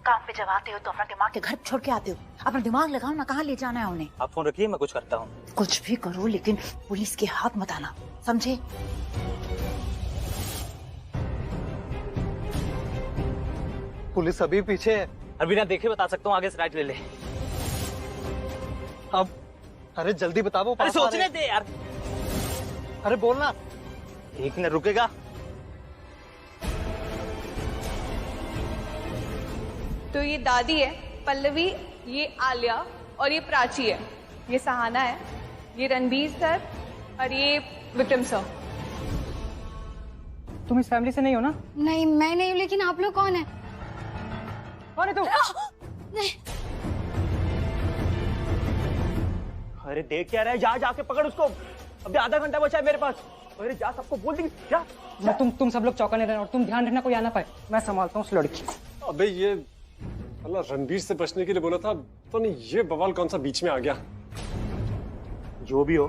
काम पे जब आते हो तो अपना दिमाग के घर छोड़ के आते हो। अपना दिमाग लगाओ ना, कहाँ ले जाना है उन्हें। आप फोन रखिए, मैं कुछ करता हूँ। कुछ भी करो लेकिन पुलिस के हाथ मत आना, समझे? पुलिस अभी पीछे है। अभी ना देखे बता सकता हूँ, आगे से राइट ले ले। अब अरे जल्दी बता, वो अरे सोचने दे यार। अरे बोलना। एक मिनट रुकेगा? तो ये दादी है पल्लवी, ये आलिया और ये प्राची है, ये सहाना है, ये रणबीर सर और ये विक्रम सर। तुम इस फैमिली से नहीं हो ना? नहीं मैं नहीं हूँ, लेकिन आप लोग कौन है? कौन है तू? नहीं। अरे देख क्या रहा है, जा जाके पकड़ उसको, अभी आधा घंटा बचा है मेरे पास। अरे जा, सबको बोल दी जा। तुम सब लोग चौकने रहना और तुम ध्यान रखना कोई आना पाए, मैं संभालता हूँ उस लड़की को। अबे ये अल्लाह, रणबीर से बचने के लिए बोला था तो नहीं, ये बवाल कौन सा बीच में आ गया? जो भी हो,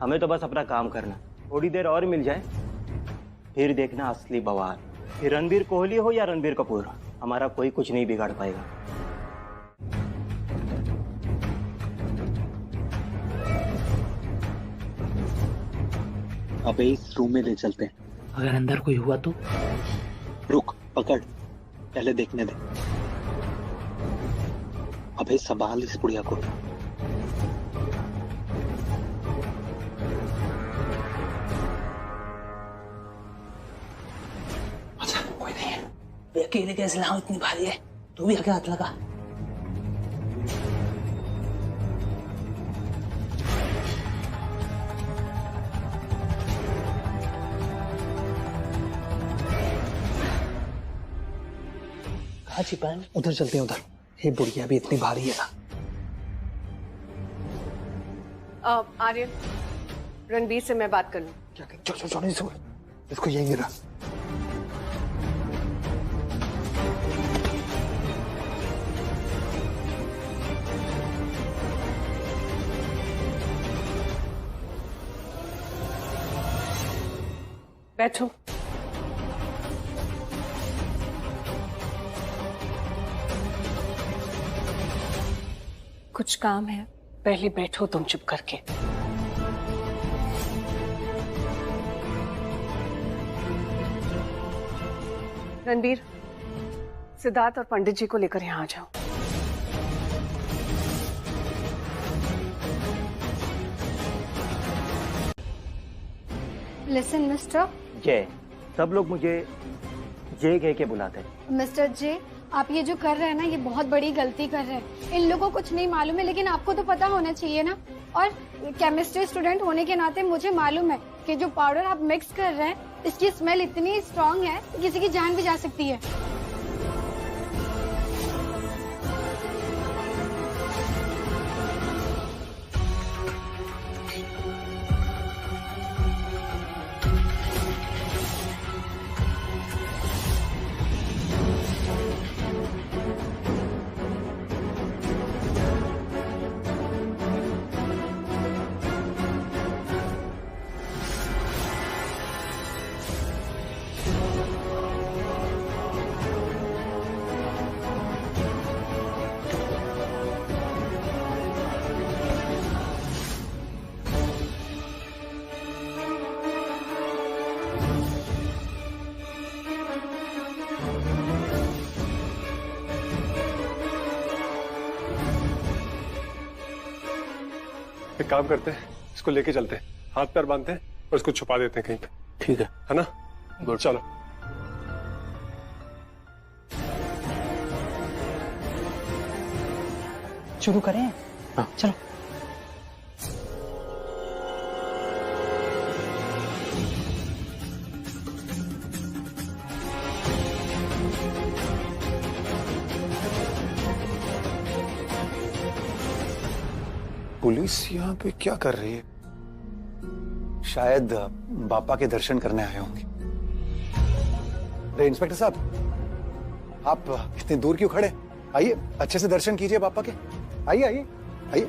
हमें तो बस अपना काम करना, थोड़ी देर और मिल जाए फिर देखना असली बवाल। फिर रणबीर कोहली हो या रणबीर कपूर, हमारा कोई कुछ नहीं बिगाड़ पाएगा। अबे इस रूम में ले चलते हैं, अगर अंदर कोई हुआ तो। रुक, पकड़, पहले देखने दे। अबे संभाल इस बुढ़िया को। अच्छा कोई नहीं है, अकेले कैसे लाऊं, इतनी भारी है, तू भी आगे हाथ लगा। कहाँ छिपा है? उधर चलते हैं, उधर। ये बुढ़िया भी इतनी भारी है ना। आर्यन, रणबीर से मैं बात कर लूं। क्या इसको यही गिरा। बैठो। कुछ काम है, पहले बैठो तुम चुप करके। रणबीर, सिद्धार्थ और पंडित जी को लेकर यहाँ आ जाओ। लिसन मिस्टर जय, सब लोग मुझे जय कह के बुलाते हैं। मिस्टर जे, आप ये जो कर रहे हैं ना, ये बहुत बड़ी गलती कर रहे हैं। इन लोगों को कुछ नहीं मालूम है, लेकिन आपको तो पता होना चाहिए ना। और केमिस्ट्री स्टूडेंट होने के नाते मुझे मालूम है कि जो पाउडर आप मिक्स कर रहे हैं, इसकी स्मेल इतनी स्ट्रांग है कि किसी की जान भी जा सकती है। एक काम करते हैं, इसको लेके चलते हैं, हाथ पैर बांधते हैं और इसको छुपा देते हैं कहीं पे। ठीक है ना? गुड, चलो। शुरू करें? हाँ चलो। पुलिस यहाँ पे क्या कर रही है? शायद बापा के दर्शन करने आए होंगे। अरे इंस्पेक्टर साहब, आप इतनी दूर क्यों खड़े? आइए, अच्छे से दर्शन कीजिए बापा के। आइए आइए आइए।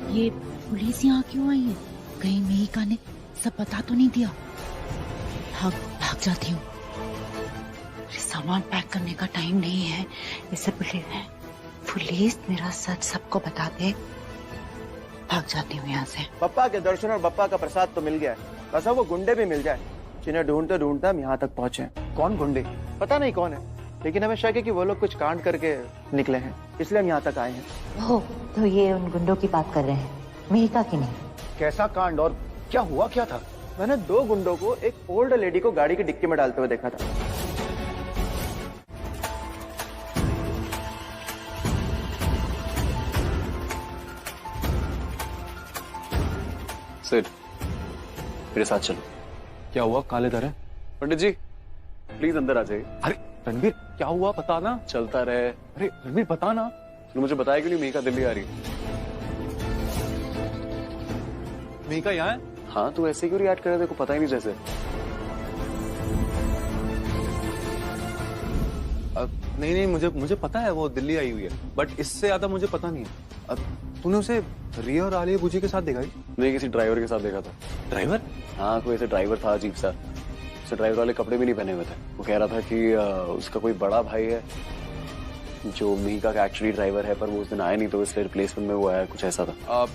ये पुलिस यहाँ क्यों आई है? कहीं मेहिका ने सब बता तो नहीं दिया? भाग जाती हूँ। सामान पैक करने का टाइम नहीं है। इससे पुलिस मेरा सच सबको बता दे। भाग जाती हूँ यहाँ से। पप्पा के दर्शन और पप्पा का प्रसाद तो मिल गया है, बस अब वो गुंडे भी मिल जाए जिन्हें ढूंढते ढूंढते हम यहाँ तक पहुँचे। कौन गुंडे? पता नहीं कौन है, लेकिन हमें शक है कि वो लोग कुछ कांड करके निकले हैं, इसलिए हम यहाँ तक आए हैं। हो तो ये उन गुंडों की बात कर रहे हैं, मेहिका की नहीं। कैसा कांड और क्या हुआ क्या था? मैंने 2 गुंडों को एक ओल्ड लेडी को गाड़ी की डिक्की में डालते हुए देखा था। सिड, मेरे साथ चलो। क्या हुआ? काले दर है? पंडित जी प्लीज अंदर आ जाइए। अरे रणबीर, क्या हुआ बता ना। चलता रहे। अरे रणबीर बता ना। तूने मुझे बताया क्यों नहीं मेहिका दिल्ली आ रही है? मेहिका यहाँ है? हाँ, तू ऐसे क्यों रिएक्ट कर रहा है? देखो पता ही नहीं जैसे। नहीं, मुझे पता है वो दिल्ली आई हुई है, बट इससे ज्यादा मुझे पता नहीं है। तूने उसे रिया और आलिया भुजी के साथ देखा है? नहीं, किसी ड्राइवर के साथ देखा था। ड्राइवर? हाँ, कोई ऐसे ड्राइवर था अजीब सा। उसे ड्राइवर वाले कपड़े भी नहीं पहने हुए थे। वो कह रहा था कि उसका कोई बड़ा भाई है जो मेहिका का एक्चुअली ड्राइवर है, पर वो उस दिन आया नहीं तो इसलिए रिप्लेसमेंट में वो आया, कुछ ऐसा था।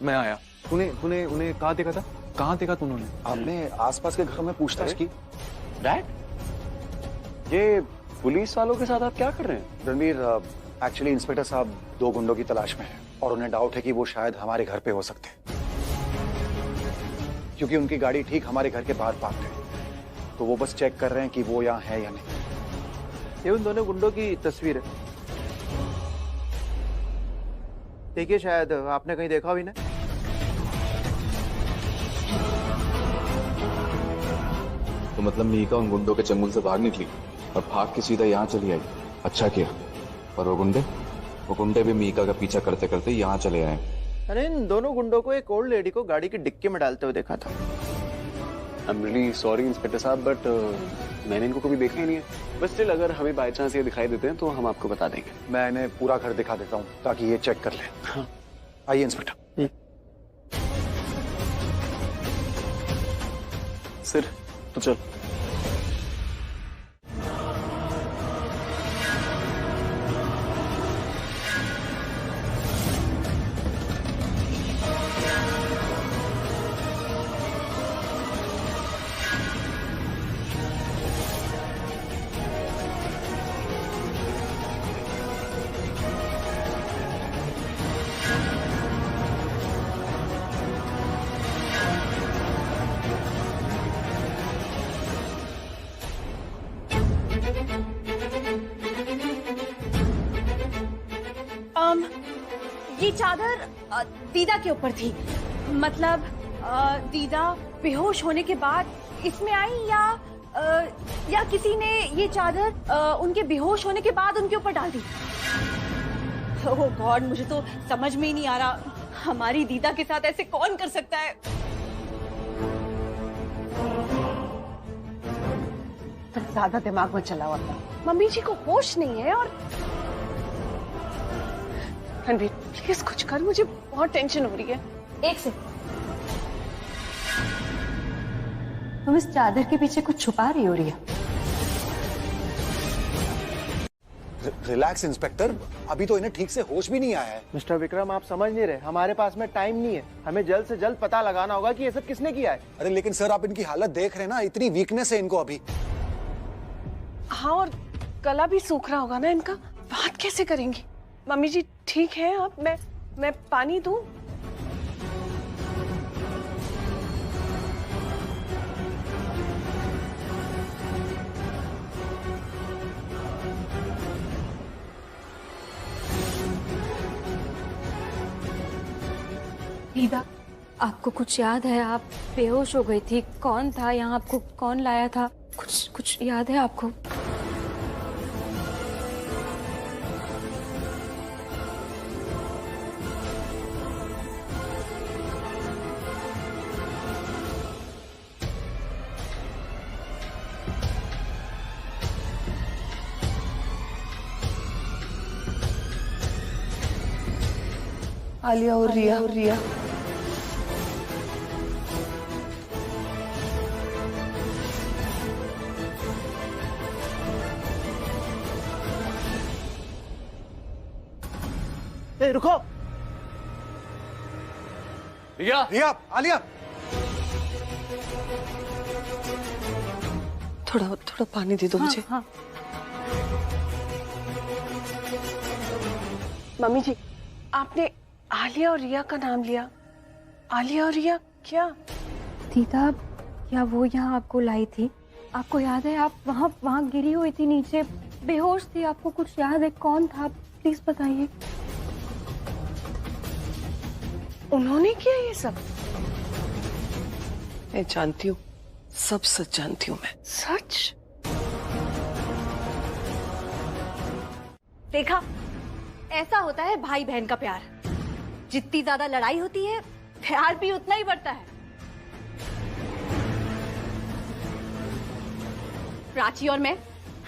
मैं आया। तूने उन्हें कहाँ देखा था? कहाँ देखा तूने उन्हें? आपने आसपास के घरों में पूछताछ की? डैड, ये पुलिस वालों के साथ आप क्या कर रहे हैं? रणबीर, एक्चुअली इंस्पेक्टर साहब 2 गुंडों की तलाश में हैं और उन्हें डाउट है कि वो शायद हमारे घर पे हो सकते हैं, क्योंकि उनकी गाड़ी ठीक हमारे घर के बाहर पार्क है। तो वो बस चेक कर रहे हैं कि वो यहाँ है या नहीं। ये उन दोनों गुंडों की तस्वीर है। देखिए, शायद आपने कहीं देखा भी ना। तो मतलब मेहिका उन गुंडों के चंगुल से भाग निकली और भाग के सीधा यहाँ चली आई। अच्छा किया। और वो गुंडे भी मेहिका का पीछा करते करते यहाँ चले आए। अरे इन दोनों गुंडों को एक ओल्ड लेडी को गाड़ी की डिक्की में डालते हुए देखा था। I am really sorry inspector साहब, बट मैंने इनको कभी देखा ही नहीं है। बस स्टिल अगर हमें बाय चांस ये दिखाई देते हैं तो हम आपको बता देंगे। मैं इन्हें पूरा घर दिखा देता हूँ ताकि ये चेक कर ले। हाँ। आइए इंस्पेक्टर। सिर तो चल। ये चादर दीदा के ऊपर थी। मतलब दीदा बेहोश होने के बाद इसमें आई या किसी ने ये चादर उनके बेहोश होने के बाद उनके ऊपर डाल दी। ओह गॉड, मुझे तो समझ में ही नहीं आ रहा, हमारी दीदा के साथ ऐसे कौन कर सकता है। ज्यादा दिमाग में चला हुआ था। मम्मी जी को होश नहीं है। और रणबीर प्लीज कुछ कर, मुझे बहुत टेंशन हो रही है। एक सेकंड, तुम इस चादर के पीछे कुछ छुपा रही हो रिया? रिलैक्स इंस्पेक्टर, अभी तो इन्हें ठीक से होश भी नहीं आया है। मिस्टर विक्रम, आप समझ नहीं रहे, हमारे पास में टाइम नहीं है, हमें जल्द से जल्द पता लगाना होगा कि ये सब किसने किया है। अरे लेकिन सर, आप इनकी हालत देख रहे हैं ना, इतनी वीकनेस है इनको अभी। हाँ, और गला भी सूख रहा होगा ना इनका, बात कैसे करेंगी? मम्मी जी ठीक है? अब मैं पानी दूं? दीदा, आपको कुछ याद है? आप बेहोश हो गई थी, कौन था यहाँ? आपको कौन लाया था? कुछ याद है आपको? आलिया और रिया। रुको। रिया, आलिया, थोड़ा पानी दे दो मुझे। हाँ। मम्मी जी, आपने आलिया और रिया का नाम लिया। आलिया और रिया क्या? दीदा, क्या वो यहाँ आपको लाई थी? आपको याद है? आप वहाँ गिरी हुई थी, नीचे बेहोश थी। आपको कुछ याद है? कौन था? प्लीज बताइए। उन्होंने किया ये सब? मैं जानती हूँ, सब सच जानती हूँ मैं। सच? देखा, ऐसा होता है भाई बहन का प्यार। जितनी ज्यादा लड़ाई होती है, प्यार भी उतना ही बढ़ता है। प्राची और मैं,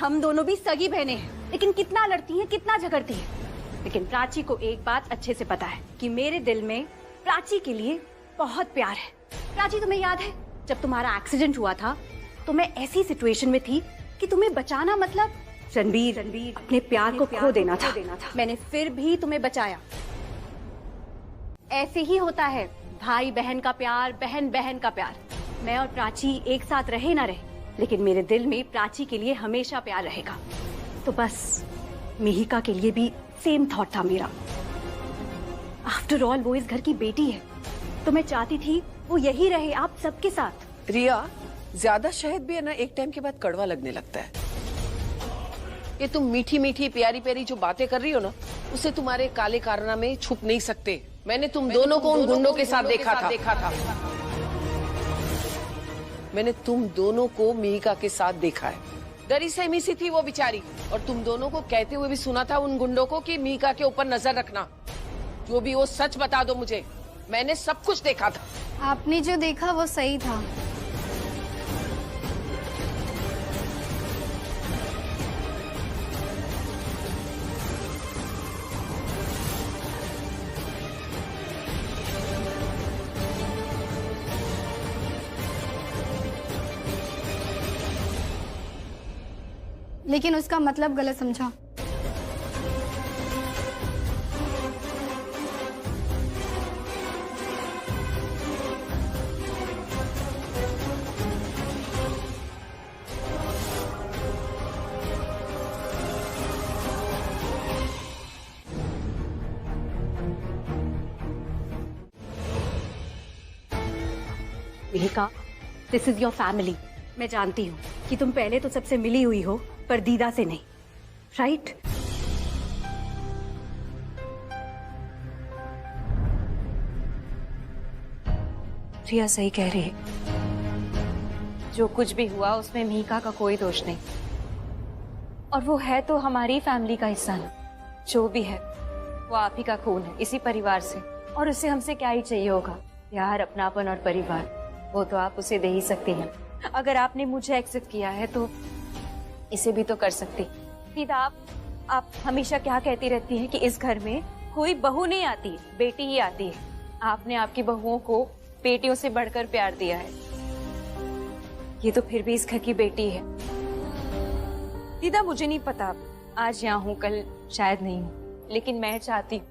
हम दोनों भी सगी बहनें हैं, लेकिन कितना लड़ती हैं, कितना झगड़ती हैं। लेकिन प्राची को एक बात अच्छे से पता है कि मेरे दिल में प्राची के लिए बहुत प्यार है। प्राची, तुम्हें याद है जब तुम्हारा एक्सीडेंट हुआ था तो मैं ऐसी सिचुएशन में थी कि तुम्हें बचाना मतलब रणबीर अपने प्यार को खो देना था। मैंने फिर भी तुम्हें बचाया। ऐसे ही होता है भाई बहन का प्यार, बहन बहन का प्यार। मैं और प्राची एक साथ रहे ना रहे, लेकिन मेरे दिल में प्राची के लिए हमेशा प्यार रहेगा। तो बस मिहिका के लिए भी सेम थॉट था मेरा। आफ्टर ऑल वो इस घर की बेटी है, तो मैं चाहती थी वो यही रहे आप सबके साथ। रिया, ज्यादा शहद भी है ना, एक टाइम के बाद कड़वा लगने लगता है। ये तुम मीठी मीठी प्यारी प्यारी जो बातें कर रही हो ना, उसे तुम्हारे काले कारनामे छुप नहीं सकते। मैंने तुम दोनों को उन गुंडों के साथ देखा था। मैंने तुम दोनों को मिहिका के साथ देखा है। डरी सहमी सी थी वो बेचारी, और तुम दोनों को कहते हुए भी सुना था उन गुंडों को कि मिहिका के ऊपर नजर रखना। जो भी वो सच बता दो मुझे, मैंने सब कुछ देखा था। आपने जो देखा वो सही था। लेकिन उसका मतलब गलत समझा। Mihika, this is your family. मैं जानती हूँ कि तुम पहले तो सबसे मिली हुई हो, पर दीदा से नहीं, राइट? प्रिया सही कह रही है। जो कुछ भी हुआ उसमें मीका का कोई दोष नहीं, और वो है तो हमारी फैमिली का हिस्सा ना। जो भी है वो आप ही का खून है, इसी परिवार से, और उसे हमसे क्या ही चाहिए होगा? प्यार, अपनापन और परिवार, वो तो आप उसे दे ही सकती हैं। अगर आपने मुझे एक्सेप्ट किया है तो इसे भी तो कर सकती। दीदा, आप हमेशा क्या कहती रहती हैं कि इस घर में कोई बहू नहीं आती, बेटी ही आती है। आपने आपकी बहुओं को बेटियों से बढ़कर प्यार दिया है। ये तो फिर भी इस घर की बेटी है। दीदा, मुझे नहीं पता, आज यहाँ हूँ, कल शायद नहीं हूँ, लेकिन मैं चाहती हूँ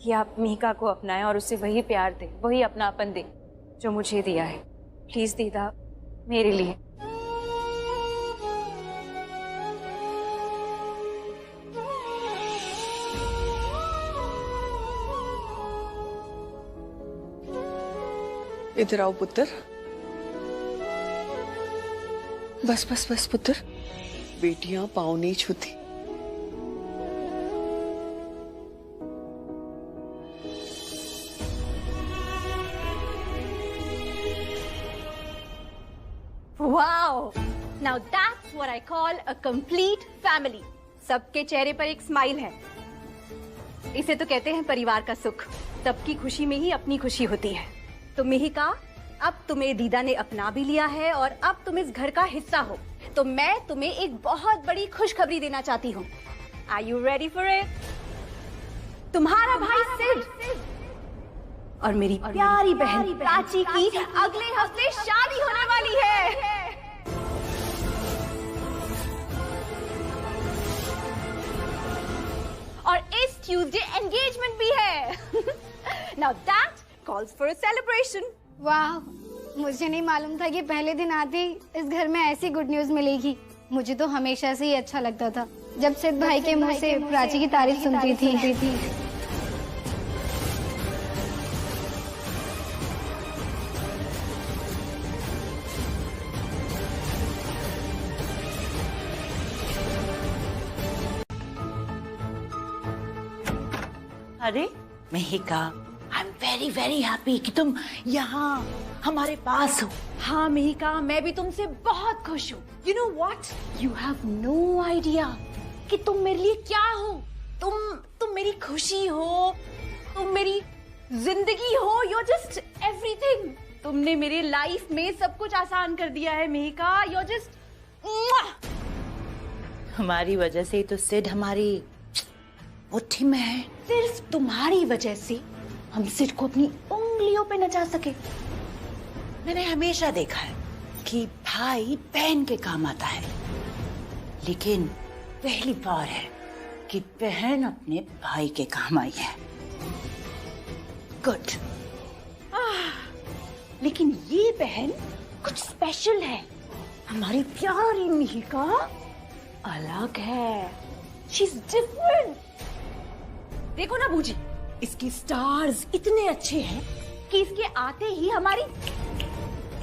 कि आप मीका को अपनाएं और उसे वही प्यार दें, वही अपनापन दें जो मुझे दिया है। प्लीज दीदा, मेरे लिए। इधर आओ पुत्र। बस बस बस पुत्र, बेटियां पाँव नहीं छूती। Wow! Now that's what I call a complete family. सबके चेहरे पर एक स्माइल है। इसे तो कहते हैं परिवार का सुख। सबकी खुशी में ही अपनी खुशी होती है। तो मिहिका, अब तुम्हें दीदा ने अपना भी लिया है और अब तुम इस घर का हिस्सा हो। तो मैं तुम्हें एक बहुत बड़ी खुशखबरी देना चाहती हूँ। Are you ready for it? तुम्हारा भाई सिड और मेरी प्यारी बहन प्राची की अगले हफ्ते शादी होने वाली है। और इस ट्यूसडे एंगेजमेंट भी है। Now that calls for a celebration. वाह, मुझे नहीं मालूम था कि पहले दिन आते ही इस घर में ऐसी गुड न्यूज मिलेगी। मुझे तो हमेशा से ही अच्छा लगता था जब सिद्ध भाई के मुंह से प्राची की तारीफ सुनती थी। अरे Mihika, I am very very happy कि तुम यहाँ हमारे पास हो। हाँ मिहिका, मैं भी तुमसे बहुत खुश हूँ। You know what? You have no idea कि तुम मेरे लिए क्या हो। तुम मेरी खुशी हो, तुम मेरी जिंदगी हो। You're just everything. तुमने मेरी लाइफ में सब कुछ आसान कर दिया है मिहिका। You're just हमारी वजह से ही तो सिड हमारी मुट्ठी में है। सिर्फ तुम्हारी वजह से हम सिड को अपनी उंगलियों पे नचा सके। मैंने हमेशा देखा है कि भाई बहन के काम आता है, लेकिन पहली बार है कि बहन अपने भाई के काम आई है। गुड। लेकिन ये बहन कुछ स्पेशल है। हमारी प्यारी मिहिका अलग है। She's different. देखो ना बूजी, इसकी स्टार्स इतने अच्छे हैं कि इसके आते ही हमारी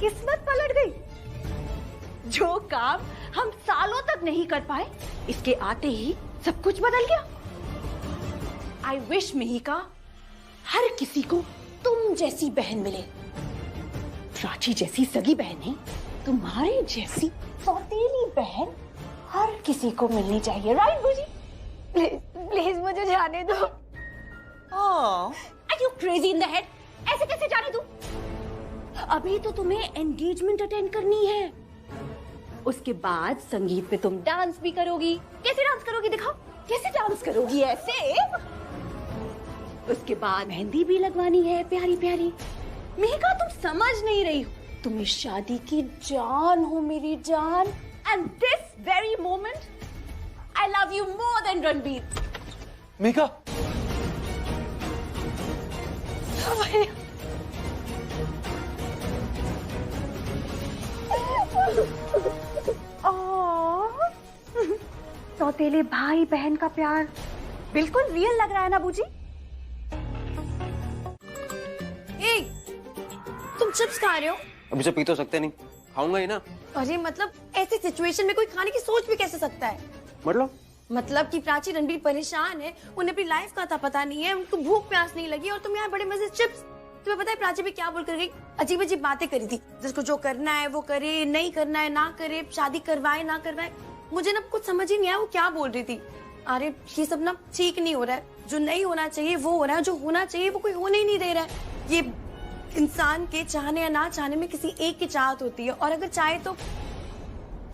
किस्मत पलट गई। जो काम हम सालों तक नहीं कर पाए, इसके आते ही सब कुछ बदल गया। आई विश मिहिका हर किसी को तुम जैसी बहन मिले। प्राची जैसी सगी बहन नहीं, तुम्हारी जैसी सौतेली बहन हर किसी को मिलनी चाहिए। राइट बूजी? प्लीज मुझे जाने दो। Are you crazy in the head? ऐसे कैसे जाने दूं? अभी तो तुम्हें एंगेजमेंट अटेंड करनी है। उसके बाद संगीत पे तुम डांस भी करोगी। कैसे डांस करोगी दिखाओ? कैसे डांस करोगी? ऐसे। उसके बाद मेहंदी भी लगवानी है प्यारी प्यारी। मिहिका, तुम समझ नहीं रही हो। तुम इस शादी की जान हो, मेरी जान। And this very moment, I love you more than Ranbir. Mihika, सौतेले भाई बहन का प्यार बिल्कुल रियल लग रहा है ना बूजी? तुम चिप्स खा रहे हो? अभी से पी तो सकते नहीं, खाऊंगा ही ना। अरे मतलब ऐसी सिचुएशन में कोई खाने की सोच भी कैसे सकता है? मतलब कि प्राची रणबीर परेशान है, उन्हें अपनी लाइफ का था पता नहीं है, उनको भूख प्यास नहीं लगी और तुम यहाँ बड़े मजे चिप्स। तुम्हें पता है प्राची भी क्या बोल कर गई? अजीब अजीब बातें करी थी, जिसको जो करना है वो करे, नहीं करना है ना करे, शादी करवाए ना करवाए। मुझे ना कुछ समझ ही नहीं आया वो क्या बोल रही थी। अरे ये सब ना ठीक नहीं हो रहा है, जो नहीं होना चाहिए वो हो रहा है, जो होना चाहिए वो कोई होने ही नहीं दे रहा है। ये इंसान के चाहने या ना चाहने में किसी एक की चाहत होती है, और अगर चाहे तो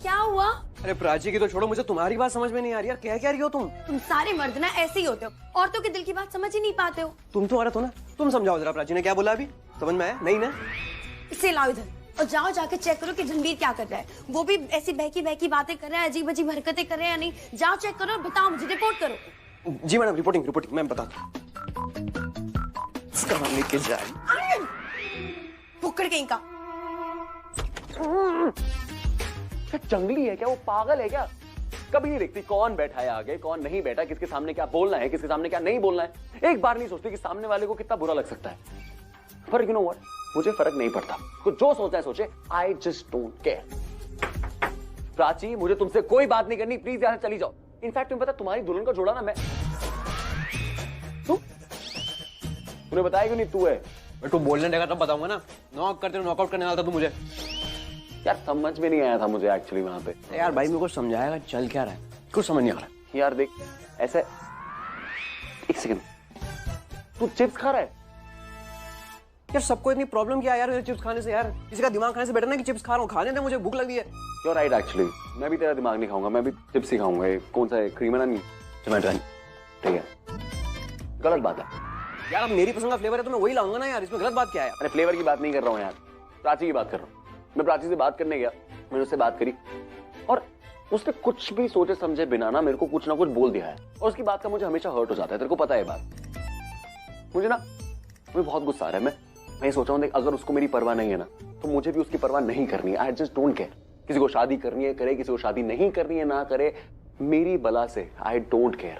क्या हुआ? अरे प्राची की तो छोड़ो, मुझे तुम्हारी बात समझ में नहीं आ रही यार, क्या रही हो तुम? तुम सारे मर्द ना ऐसे ही होते हो, औरतों के दिल की बात समझ ही नहीं पाते हो। तुम तो औरत हो ना, तुम समझाओ जरा प्राची ने क्या बोला अभी, समझ में आया? नहीं ना? इसे लाओ इधर और जाओ जाके चेक करो कि रणबीर क्या कर रहा है। वो भी ऐसी बहकी बहकी बातें कर रहा है, अजीब अजीब हरकतें कर रहे हैं या नहीं? जाओ चेक करो और बताओ मुझे, रिपोर्ट करो। जी मैडम, रिपोर्टिंग मैं बताता हूँ। लेके जाए भुक्कड़ कहीं का। जंगली है क्या वो? पागल है क्या? कभी नहीं देखती कौन बैठा है आगे, कौन नहीं बैठा, किसके सामने क्या बोलना है, किसके सामने क्या नहीं बोलना है। एक बार नहीं सोचती कि सामने वाले को कितना बुरा लग सकता है। पर यू नो व्हाट, मुझे फर्क नहीं पड़ता, कुछ जो सोचना है सोचे। I just don't care. Prachi, मुझे तुमसे कोई बात नहीं करनी, प्लीज यहां से चली जाओ। इनफैक्ट तुम्हें पता, तुम्हारी दुल्हन का जोड़ा ना मैं। तूने बताया क्यों नहीं? तू है, तू बोलने देगा तब बताऊंगा ना। नॉक करते नॉकआउट करने वाला था तू मुझे। यार समझ में नहीं आया था मुझे एक्चुअली वहां पे। यार भाई मेरे को समझाएगा, चल क्या रहा है, कुछ समझ नहीं आ रहा। यार देख ऐसे, एक सेकंड, तू चिप्स खा रहा है? यार सबको इतनी प्रॉब्लम क्या है यार चिप्स खाने से? यार किसी का दिमाग खाने से बेटर ना कि चिप्स खा रहा हूँ। खाने दे, मुझे भूख लगी है। You're right एक्चुअली, मैं भी तेरा दिमाग नहीं खाऊंगा, मैं भी चिप्स ही खाऊंगा। ये कौन सा है, क्रीम है ना? नहीं, ठीक है। गलत बात है यार, अब मेरी पसंद का फ्लेवर है तो मैं वही लाऊंगा ना यार, इसमें गलत बात क्या है? अरे फ्लेवर की बात नहीं कर रहा हूँ यार, प्राची की बात कर रहा हूँ। मैं प्राची से बात करने गया, मैंने उससे बात करी और उसने कुछ भी सोचे समझे बिना ना मेरे को कुछ ना कुछ बोल दिया है, और उसकी बात का मुझे हमेशा हर्ट हो जाता है। तेरे को पता है बात। मुझे बहुत गुस्सा आ रहा है। मैं सोच रहा हूँ, अगर उसको मेरी परवाह नहीं है ना, तो मुझे भी उसकी परवाह नहीं करनी है। I just don't care. किसी को शादी करनी है करे, किसी को शादी नहीं करनी है ना करे, मेरी बला से। I don't care.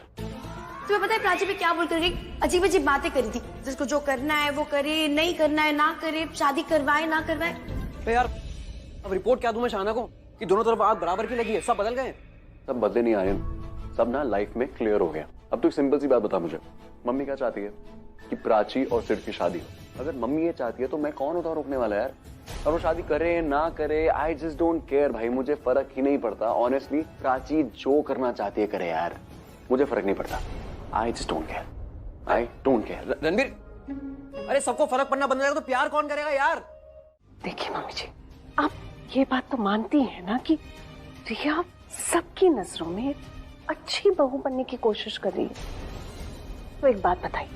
तुम्हें पता है प्राची भी क्या बोल कर गई? अजीब अजीब बातें करी थी, जिसको जो करना है वो करे, नहीं करना है ना करे, शादी करवाए ना करवाए। तो यार अब रिपोर्ट क्या दूं मैं शाना को कि दोनों तरफ आग बराबर की लगी है? सब बदल गए? सब बदले नहीं आए, सब ना लाइफ में क्लियर हो गया। अब तो एक सिंपल सी बात बता मुझे, मम्मी क्या चाहती है? कि प्राची और सिड की शादी हो। अगर मम्मी ये चाहती है तो मैं कौन होता रोकने वाला यार? और वो शादी करे ना करे, आई जस्ट डोंट केयर भाई, मुझे फर्क ही नहीं पड़ता। ऑनेस्टली प्राची जो करना चाहती है करे यार, मुझे फर्क नहीं पड़ता। I just don't care, I don't care. Ranbir, अरे सबको फर्क पड़ना बंद रहेगा तो प्यार कौन करेगा यार? देखिए मम्मी जी, आप ये बात तो मानती हैं ना कि रिया सबकी नजरों में अच्छी बहू बनने की कोशिश कर रही है। तो एक बात बताइए,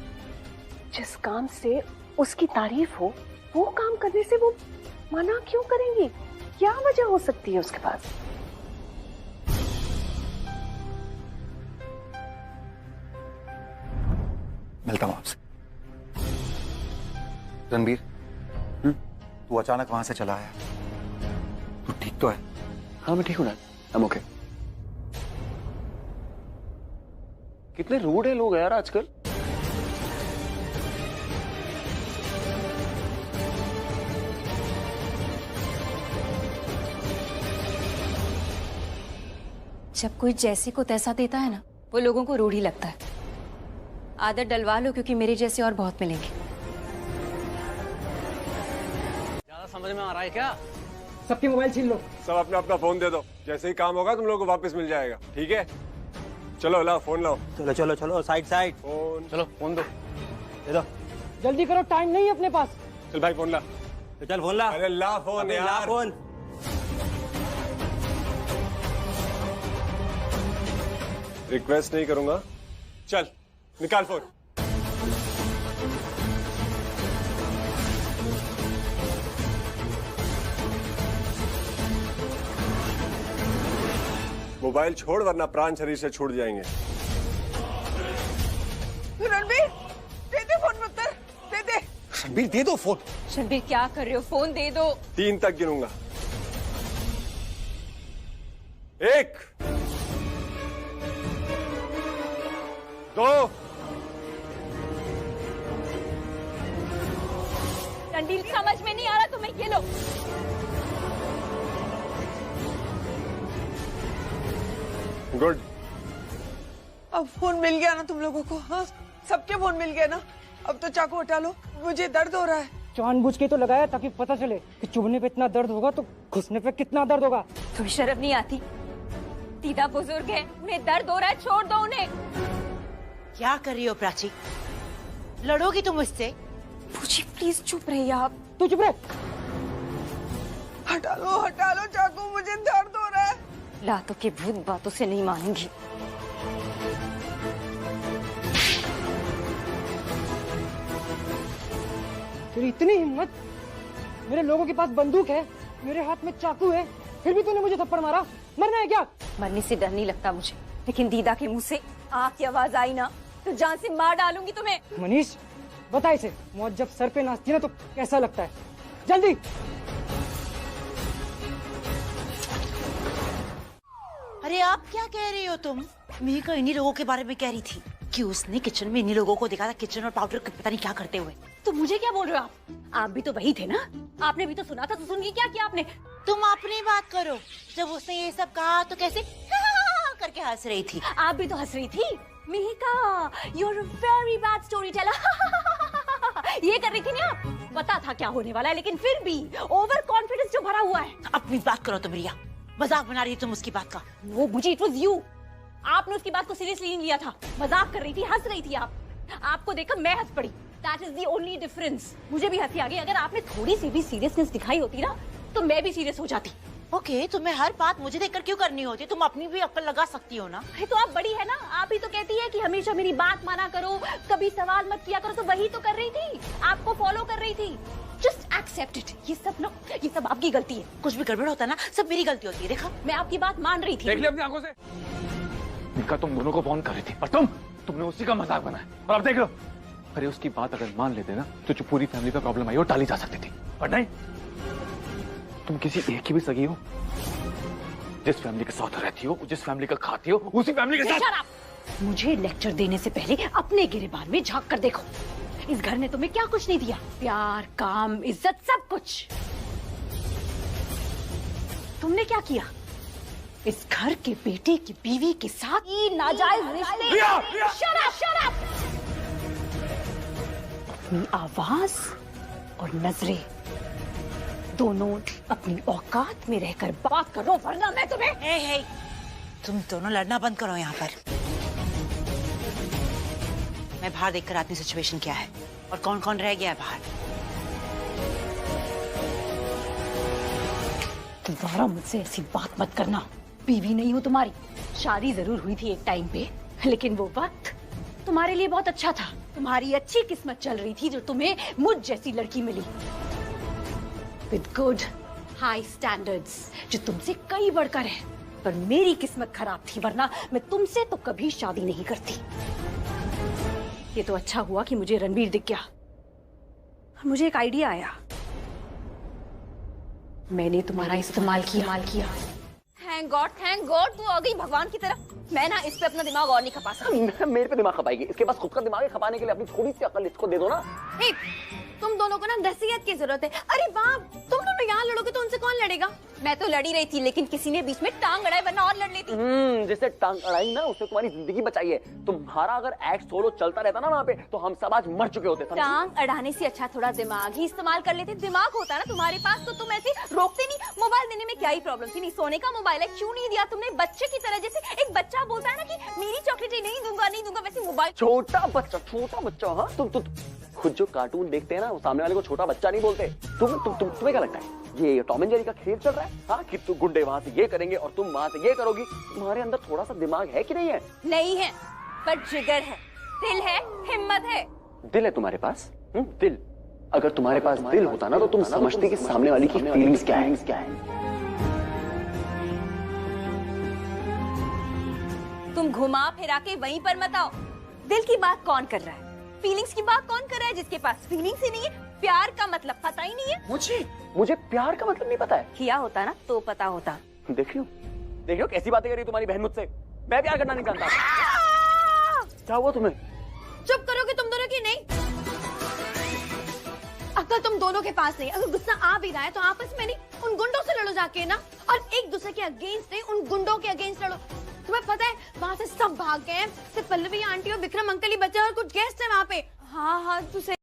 जिस काम से उसकी तारीफ हो वो काम करने से वो मना क्यों करेंगी? क्या वजह हो सकती है उसके पास? मिलता हूं आपसे। रणबीर, तू अचानक वहां से चला आया, तू ठीक तो है? हाँ मैं ठीक हूं ना, I'm okay। कितने रूड है लोग यार आजकल। जब कोई जैसे को तैसा देता है ना, वो लोगों को रूढ़ी लगता है। आदत डलवा लो, क्योंकि मेरे जैसे और बहुत मिलेंगे। ज्यादा समझ में आ रहा है क्या? सबके मोबाइल छीन लो। सब अपना अपना फोन दे दो, जैसे ही काम होगा तुम लोगों को वापस मिल जाएगा, ठीक है? चलो लाओ फोन लाओ। चलो चलो चलो, साइड साइड। फोन, चलो फोन दो, दे दो। जल्दी करो, टाइम नहीं है अपने पास। चल भाई फोन ला। तो चल फोन ला। अरे ला फोन यार, ला फोन। रिक्वेस्ट नहीं करूंगा, चल निकाल फोन। मोबाइल छोड़ वरना प्राण शरीर से छूट जाएंगे। रणबीर, दे दे फोन पुत्र, दे दे। रणबीर दे दो फोन। रणबीर क्या कर रहे हो? फोन दे दो। 3 तक गिनूंगा। 1 2 रणबीर समझ में नहीं आ रहा तुम्हें, ये लो। गुड। अब फोन मिल गया ना तुम लोगों को? हाँ, सबके फोन मिल गए ना? अब तो चाकू हटा लो, मुझे दर्द हो रहा है। जानबूझ के तो लगाया ताकि पता चले कि चुभने पे इतना दर्द होगा तो घुसने पे कितना दर्द होगा। तुम्हें शर्म नहीं आती? दीदा बुजुर्ग है, उन्हें दर्द हो रहा है, छोड़ दो उन्हें। क्या कर रही हो प्राची? लड़ोगी तुम मुझसे? पूछी प्लीज चुप रहिए आप। तू चुप रह। हटा लो चाकू, मुझे दर्द हो रहा है। लातों के भूत बातों से नहीं मानूंगी। तेरी इतनी हिम्मत? मेरे लोगों के पास बंदूक है, मेरे हाथ में चाकू है, फिर भी तूने मुझे थप्पड़ मारा। मरना है क्या? मरने से डर नहीं लगता मुझे, लेकिन दीदा के मुंह से आग की आवाज आई ना तो जान से मार डालूंगी तुम्हें। मनीष बता इसे, मौत जब सर पे नाचती है ना तो कैसा लगता है? जल्दी। अरे आप क्या कह रही हो तुम? मीका इन्हीं लोगों के बारे में कह रही थी कि उसने किचन में इन्हीं लोगों को देखा था किचन और पाउडर पता नहीं क्या करते हुए। तो मुझे क्या बोल रहे हो आप? आप भी तो वही थे ना? आपने भी तो सुना था, तो सुन के क्या किया आपने? तुम अपनी बात करो। जब उसने ये सब कहा तो कैसे करके हंस रही थी। आप भी तो हंस रही थी। Mihika, you're a very bad storyteller। ये कर रही थी ना आप? पता था क्या होने वाला है, लेकिन फिर भी ओवर कॉन्फिडेंस जो भरा हुआ है। अपनी बात करो तुम रिया, मजाक बना रही तुम उसकी बात का। वो मुझे इट वाज यू। आपने उसकी बात को सीरियसली नहीं लिया था, मजाक कर रही थी, हंस रही थी आप। आपको देखकर मैं हंस पड़ी। That is the only difference। मुझे भी हंसी आ गई। अगर आपने थोड़ी सी भी सीरियसनेस दिखाई होती ना तो मैं भी सीरियस हो जाती। ओके, तुम्हें हर बात मुझे देखकर क्यों करनी होती? तुम अपनी भी अक्ल लगा सकती हो ना। तो आप बड़ी है ना, आप ही तो कहती है कि हमेशा मेरी बात माना करो, कभी सवाल मत किया करो। तो वही तो कर रही थी, आपको फॉलो कर रही थी। Just accept it. ये सब आपकी गलती है। कुछ भी गड़बड़ होता है ना, सब मेरी गलती होती है। देखा, मैं आपकी बात मान रही थी। देख लिया अपनी आंखों से। मीका तुम दोनों को फोन कर रही थी और तुमने उसी का मजाक बनाया और अब देख लो। अरे उसकी बात अगर मान लेते ना तो जो पूरी फैमिली पे प्रॉब्लम आई वो टाली जा सकती थी, पर नहीं। तुम किसी एक की भी सगी हो, जिस फैमिली के साथ रहती हो, जिस फैमिली का खाती हो, उसी फैमिली के साथ। मुझे लेक्चर देने से पहले अपने गिरेबान में झांक कर देखो। इस घर ने तुम्हें क्या कुछ नहीं दिया? प्यार, काम, इज्जत, सब कुछ। तुमने क्या किया? इस घर के बेटे की बीवी के साथ ये नाजायज रिश्ते। Shut up. अपनी आवाज और नजरें दोनों अपनी औकात में रहकर बात करो, वरना मैं तुम्हें। हे, तुम दोनों लड़ना बंद करो यहाँ पर। मैं बाहर देखकर आती हूँ सिचुएशन क्या है और कौन कौन रह गया है बाहर। दोबारा मुझसे ऐसी बात मत करना। बीवी नहीं हो तुम्हारी, शादी जरूर हुई थी एक टाइम पे, लेकिन वो वक्त तुम्हारे लिए बहुत अच्छा था। तुम्हारी अच्छी किस्मत चल रही थी जो तुम्हें मुझ जैसी लड़की मिली, विद गुड हाई स्टैंडर्ड्स, जो तुमसे कई बढ़कर है। पर मेरी किस्मत खराब थी, वरना मैं तुमसे तो कभी शादी नहीं करती। ये तो अच्छा हुआ कि मुझे रणबीर दिख गया। मुझे एक आइडिया आया, मैंने तुम्हारा इस्तेमाल किया। थैंक गॉड तू आ गई भगवान की तरह। मैं ना इस पे अपना दिमाग और नहीं खपा सकती। मेरे पे दिमाग खपाएगी? इसके पास खुद का दिमाग है, खपाने के लिए अपनी थोड़ी सी अकल इसको दे दो ना। तुम दोनों को ना नसीहत की जरूरत है। अरे बाप, तुम दोनों यहाँ लड़ोगे तो उनसे कौन लड़ेगा? मैं तो लड़ी रही थी, लेकिन किसी ने बीच में टांग अड़ाई, वरना और लड़ लेती। जैसे टांग अड़ाई ना, उससे तुम्हारी जिंदगी बचाई है। तुम्हारा अगर एक्ट सोलो चलता रहता ना वहाँ पे, तो हम सब आज मर चुके होते। टांग अड़ाने से अच्छा थोड़ा दिमाग ही इस्तेमाल कर लेते। दिमाग होता ना तुम्हारे पास तो तुम ऐसे रोकते नहीं। मोबाइल देने में क्या ही प्रॉब्लम थी? नहीं, सोने का मोबाइल है, क्यों नहीं दिया तुमने? बच्चे की तरह, जैसे एक बच्चा बोलता है ना कि मेरी चॉकलेट नहीं दूंगा, वैसे मोबाइल। छोटा बच्चा। हाँ, तुम खुद जो कार्टून देखते हैं ना, वो सामने वाले को छोटा बच्चा नहीं बोलते। तुम्हें क्या लगता है ये टॉम एंड जेरी का खेल चल रहा है? हाँ, कि तुम गुंडे वहां से ये करेंगे और तुम वहां से ये करोगी। तुम्हारे अंदर थोड़ा सा दिमाग है कि नहीं है? नहीं है, पर जिगर है, दिल है, हिम्मत है। दिल है तुम्हारे पास? दिल? अगर तुम्हारे पास दिल होता ना तो तुम समझती कि सामने वाली की फीलिंग्स क्या है। तुम घुमा फिरा के वहीं पर मत आओ। दिल की बात कौन कर रहा है? फीलिंग्स की बात कौन कर रहा है? जिसके पास फीलिंग्स ही नहीं है, प्यार का मतलब पता ही नहीं है। मुझे प्यार का मतलब नहीं पता है। किया होता ना तो पता होता। देख लो कैसी बातें कर रही है तुम्हारी बहन मुझसे। मैं प्यार करना नहीं जानता। क्या हुआ तुम्हें? चुप करोगे तुम दोनों की? नहीं, अक्ल तुम दोनों के पास नहीं। अगर गुस्सा आ भी रहा है तो आपस में नहीं, उन गुंडों से लड़ो जाके ना, और एक दूसरे के अगेंस्ट नहीं, उन गुंडों के अगेंस्ट लड़ो। तुम्हें पता है वहाँ से सब भाग गए हैं, सिर्फ पल्लवी आंटी और विक्रम अंकल ही बचे और कुछ गेस्ट है वहाँ पे। हाँ हाँ तू